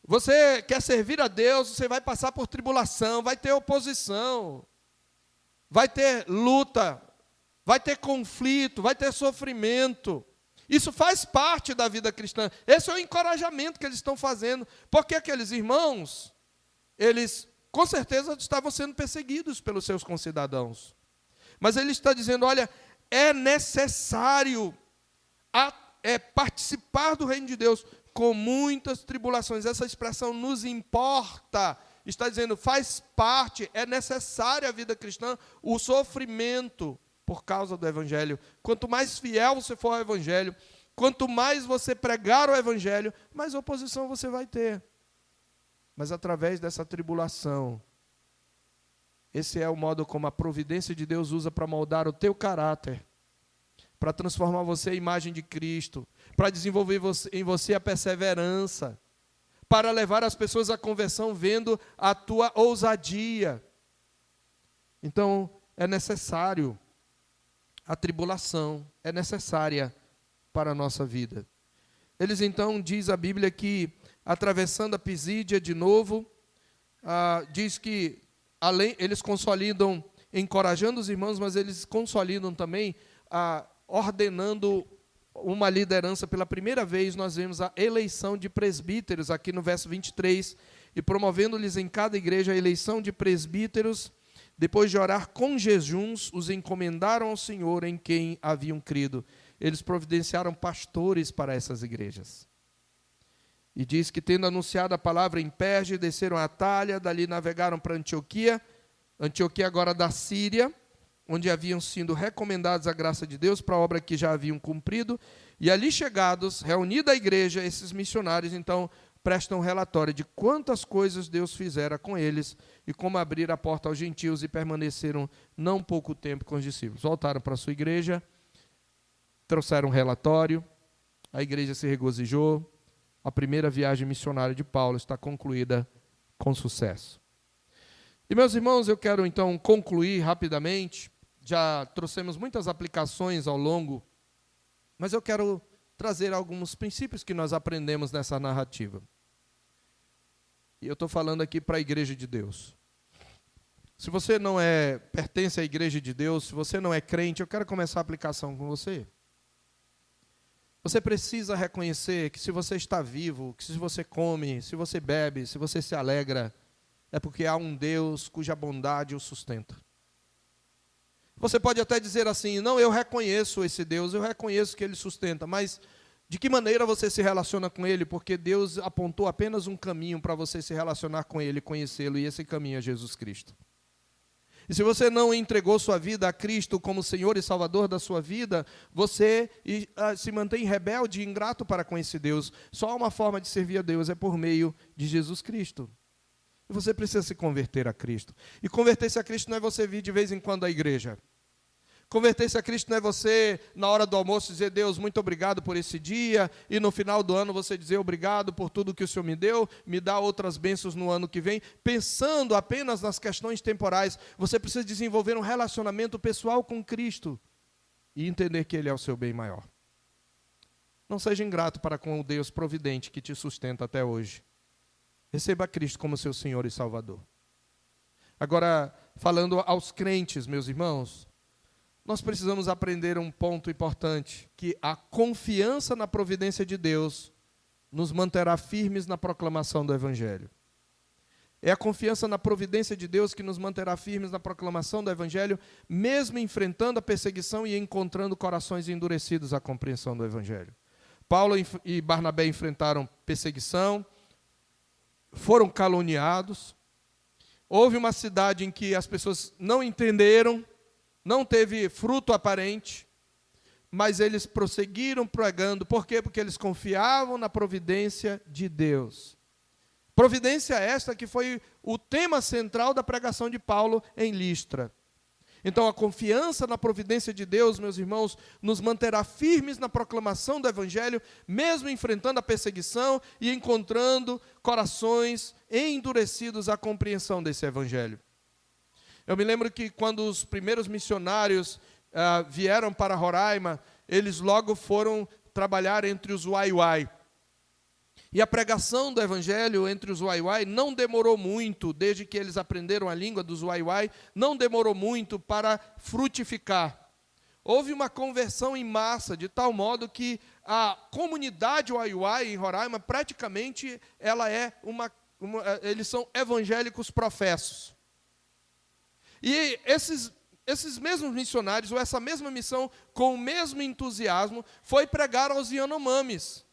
Você quer servir a Deus, você vai passar por tribulação, vai ter oposição, vai ter luta, vai ter conflito, vai ter sofrimento. Isso faz parte da vida cristã. Esse é o encorajamento que eles estão fazendo, porque aqueles irmãos, eles com certeza estavam sendo perseguidos pelos seus concidadãos. Mas ele está dizendo, olha, é necessário participar do reino de Deus com muitas tribulações. Essa expressão nos importa, está dizendo, faz parte, é necessária a vida cristã, o sofrimento por causa do evangelho. Quanto mais fiel você for ao evangelho, quanto mais você pregar o evangelho, mais oposição você vai ter. Mas através dessa tribulação, esse é o modo como a providência de Deus usa para moldar o teu caráter, para transformar você em imagem de Cristo, para desenvolver em você a perseverança, para levar as pessoas à conversão vendo a tua ousadia. Então, é necessário, a tribulação é necessária para a nossa vida. Eles então, diz a Bíblia, que atravessando a Pisídia de novo, diz que eles consolidam, encorajando os irmãos, mas eles consolidam também, ordenando uma liderança. Pela primeira vez nós vemos a eleição de presbíteros, aqui no verso 23, e promovendo-lhes em cada igreja a eleição de presbíteros. Depois de orar com jejuns, os encomendaram ao Senhor em quem haviam crido. Eles providenciaram pastores para essas igrejas. E diz que, tendo anunciado a palavra em Perge, desceram a Atália, dali navegaram para Antioquia agora da Síria, onde haviam sido recomendados a graça de Deus para a obra que já haviam cumprido. E ali chegados, reunida a igreja, esses missionários, então, prestam relatório de quantas coisas Deus fizera com eles e como abrir a porta aos gentios, e permaneceram não pouco tempo com os discípulos. Voltaram para a sua igreja, trouxeram um relatório, a igreja se regozijou, a primeira viagem missionária de Paulo está concluída com sucesso. E, meus irmãos, eu quero então concluir rapidamente. Já trouxemos muitas aplicações ao longo, mas eu quero trazer alguns princípios que nós aprendemos nessa narrativa. E eu estou falando aqui para a igreja de Deus. Se você não pertence à igreja de Deus, se você não é crente, eu quero começar a aplicação com você. Você precisa reconhecer que se você está vivo, que se você come, se você bebe, se você se alegra, é porque há um Deus cuja bondade o sustenta. Você pode até dizer assim: não, eu reconheço esse Deus, eu reconheço que Ele sustenta, mas de que maneira você se relaciona com Ele? Porque Deus apontou apenas um caminho para você se relacionar com Ele, conhecê-lo, e esse caminho é Jesus Cristo. E se você não entregou sua vida a Cristo como Senhor e Salvador da sua vida, você se mantém rebelde e ingrato para com esse Deus. Só há uma forma de servir a Deus, é por meio de Jesus Cristo. E você precisa se converter a Cristo. E converter-se a Cristo não é você vir de vez em quando à igreja. Converter-se a Cristo não é você, na hora do almoço, dizer: Deus, muito obrigado por esse dia, e no final do ano você dizer: obrigado por tudo que o Senhor me deu, me dá outras bênçãos no ano que vem, pensando apenas nas questões temporais. Você precisa desenvolver um relacionamento pessoal com Cristo e entender que Ele é o seu bem maior. Não seja ingrato para com o Deus providente que te sustenta até hoje. Receba Cristo como seu Senhor e Salvador. Agora, falando aos crentes, meus irmãos, nós precisamos aprender um ponto importante, que a confiança na providência de Deus nos manterá firmes na proclamação do Evangelho. É a confiança na providência de Deus que nos manterá firmes na proclamação do Evangelho, mesmo enfrentando a perseguição e encontrando corações endurecidos à compreensão do Evangelho. Paulo e Barnabé enfrentaram perseguição, foram caluniados, houve uma cidade em que as pessoas não entenderam, não teve fruto aparente, mas eles prosseguiram pregando. Por quê? Porque eles confiavam na providência de Deus. Providência esta que foi o tema central da pregação de Paulo em Listra. Então, a confiança na providência de Deus, meus irmãos, nos manterá firmes na proclamação do Evangelho, mesmo enfrentando a perseguição e encontrando corações endurecidos à compreensão desse Evangelho. Eu me lembro que quando os primeiros missionários vieram para Roraima, eles logo foram trabalhar entre os Waiwai. E a pregação do Evangelho entre os Waiwai não demorou muito, desde que eles aprenderam a língua dos Waiwai, não demorou muito para frutificar. Houve uma conversão em massa, de tal modo que a comunidade Waiwai em Roraima, praticamente, eles são evangélicos professos. E esses mesmos missionários, ou essa mesma missão, com o mesmo entusiasmo, foi pregar aos Yanomamis,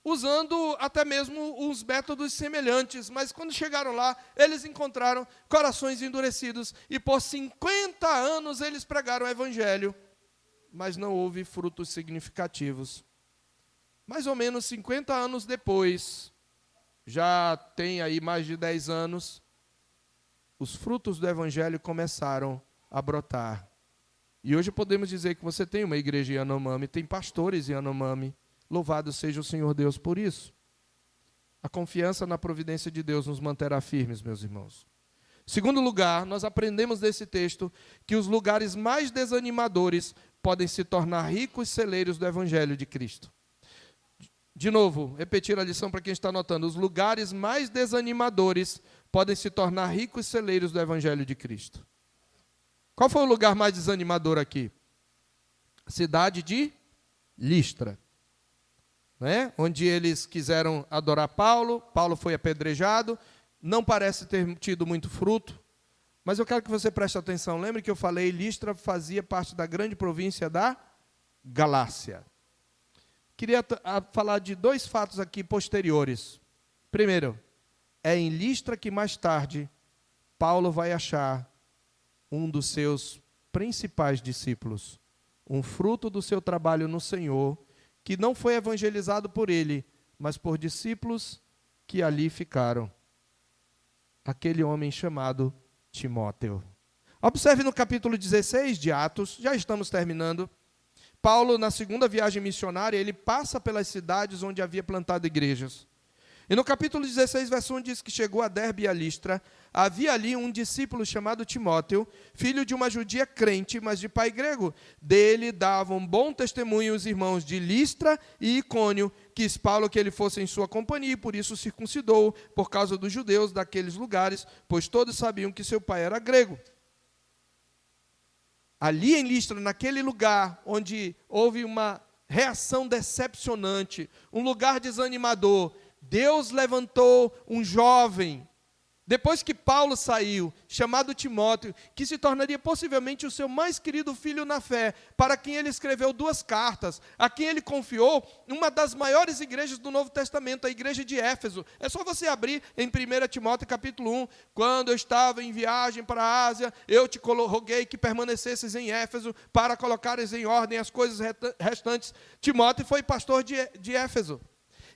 usando até mesmo uns métodos semelhantes. Mas quando chegaram lá, eles encontraram corações endurecidos, e por 50 anos eles pregaram o Evangelho, mas não houve frutos significativos. Mais ou menos 50 anos depois, já tem aí mais de 10 anos, os frutos do Evangelho começaram a brotar. E hoje podemos dizer que você tem uma igreja Yanomami, tem pastores Yanomami. Louvado seja o Senhor Deus por isso. A confiança na providência de Deus nos manterá firmes, meus irmãos. Segundo lugar, nós aprendemos desse texto que os lugares mais desanimadores podem se tornar ricos celeiros do Evangelho de Cristo. De novo, repetir a lição para quem está anotando. Os lugares mais desanimadores podem se tornar ricos celeiros do Evangelho de Cristo. Qual foi o lugar mais desanimador aqui? A cidade de Listra, né? Onde eles quiseram adorar Paulo, Paulo foi apedrejado, não parece ter tido muito fruto, mas eu quero que você preste atenção. Lembre que eu falei, Listra fazia parte da grande província da Galácia. Queria falar de dois fatos aqui posteriores. Primeiro, é em Listra que mais tarde Paulo vai achar um dos seus principais discípulos, um fruto do seu trabalho no Senhor, que não foi evangelizado por ele, mas por discípulos que ali ficaram. Aquele homem chamado Timóteo. Observe no capítulo 16 de Atos, já estamos terminando. Paulo, na segunda viagem missionária, ele passa pelas cidades onde havia plantado igrejas. E no capítulo 16, verso 1, diz que chegou a Derbe e a Listra. Havia ali um discípulo chamado Timóteo, filho de uma judia crente, mas de pai grego. Dele davam bom testemunho os irmãos de Listra e Icônio. Quis Paulo que ele fosse em sua companhia, e por isso circuncidou, por causa dos judeus daqueles lugares, pois todos sabiam que seu pai era grego. Ali em Listra, naquele lugar onde houve uma reação decepcionante, um lugar desanimador, Deus levantou um jovem, depois que Paulo saiu, chamado Timóteo, que se tornaria possivelmente o seu mais querido filho na fé, para quem ele escreveu 2 cartas, a quem ele confiou uma das maiores igrejas do Novo Testamento, a igreja de Éfeso. É só você abrir em 1 Timóteo capítulo 1, quando eu estava em viagem para a Ásia, eu te roguei que permanecesses em Éfeso, para colocares em ordem as coisas restantes. Timóteo foi pastor de Éfeso.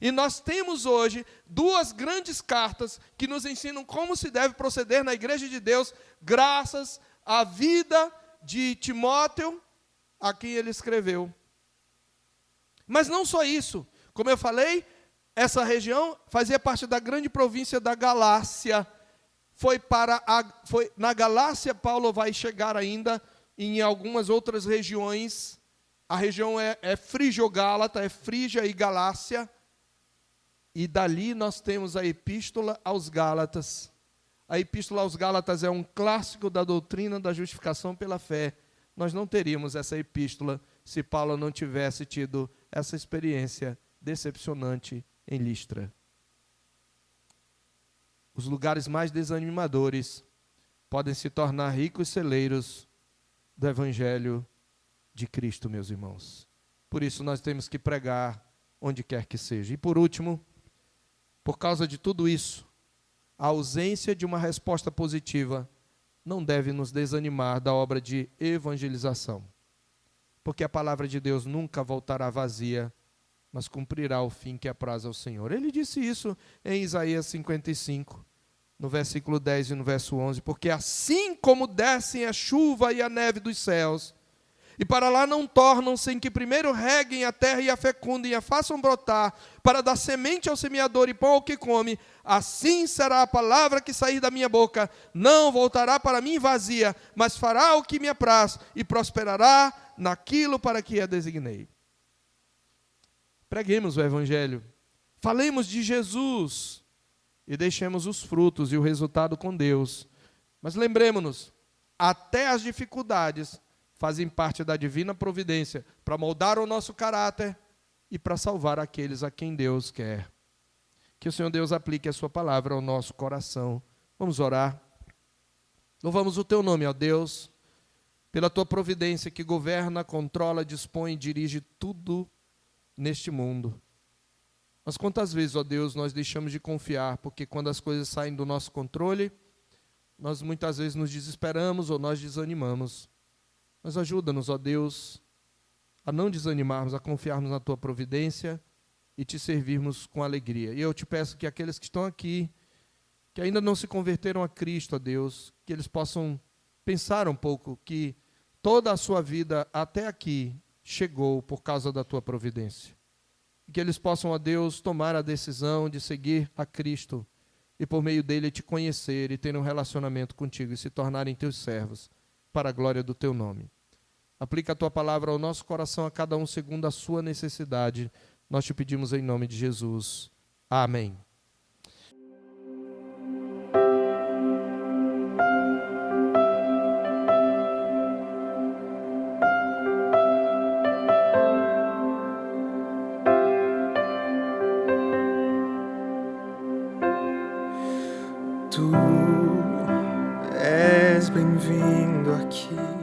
E nós temos hoje 2 grandes cartas que nos ensinam como se deve proceder na igreja de Deus, graças à vida de Timóteo, a quem ele escreveu. Mas não só isso, como eu falei, essa região fazia parte da grande província da Galácia. Na Galácia, Paulo vai chegar ainda em algumas outras regiões. A região é Frígio-Gálata, é Frígia e Galácia. E dali nós temos a Epístola aos Gálatas. A Epístola aos Gálatas é um clássico da doutrina da justificação pela fé. Nós não teríamos essa epístola se Paulo não tivesse tido essa experiência decepcionante em Listra. Os lugares mais desanimadores podem se tornar ricos celeiros do Evangelho de Cristo, meus irmãos. Por isso nós temos que pregar onde quer que seja. E por último, por causa de tudo isso, a ausência de uma resposta positiva não deve nos desanimar da obra de evangelização. Porque a palavra de Deus nunca voltará vazia, mas cumprirá o fim que apraz ao Senhor. Ele disse isso em Isaías 55, no versículo 10 e no verso 11. Porque assim como descem a chuva e a neve dos céus, e para lá não tornam sem que primeiro reguem a terra e a fecundem e a façam brotar, para dar semente ao semeador e pão ao que come, assim será a palavra que sair da minha boca, não voltará para mim vazia, mas fará o que me apraz e prosperará naquilo para que a designei. Preguemos o Evangelho, falemos de Jesus e deixemos os frutos e o resultado com Deus. Mas lembremos-nos, até as dificuldades fazem parte da divina providência para moldar o nosso caráter e para salvar aqueles a quem Deus quer. Que o Senhor Deus aplique a sua palavra ao nosso coração. Vamos orar. Louvamos o teu nome, ó Deus, pela tua providência que governa, controla, dispõe e dirige tudo neste mundo. Mas quantas vezes, ó Deus, nós deixamos de confiar, porque quando as coisas saem do nosso controle, nós muitas vezes nos desesperamos ou nós desanimamos. Mas ajuda-nos, ó Deus, a não desanimarmos, a confiarmos na tua providência e te servirmos com alegria. E eu te peço que aqueles que estão aqui, que ainda não se converteram a Cristo, ó Deus, que eles possam pensar um pouco que toda a sua vida até aqui chegou por causa da tua providência. E que eles possam, ó Deus, tomar a decisão de seguir a Cristo e por meio dele te conhecer e ter um relacionamento contigo e se tornarem teus servos para a glória do teu nome. Aplica a tua palavra ao nosso coração, a cada um segundo a sua necessidade. Nós te pedimos em nome de Jesus. Amém. Tu és bem-vindo aqui.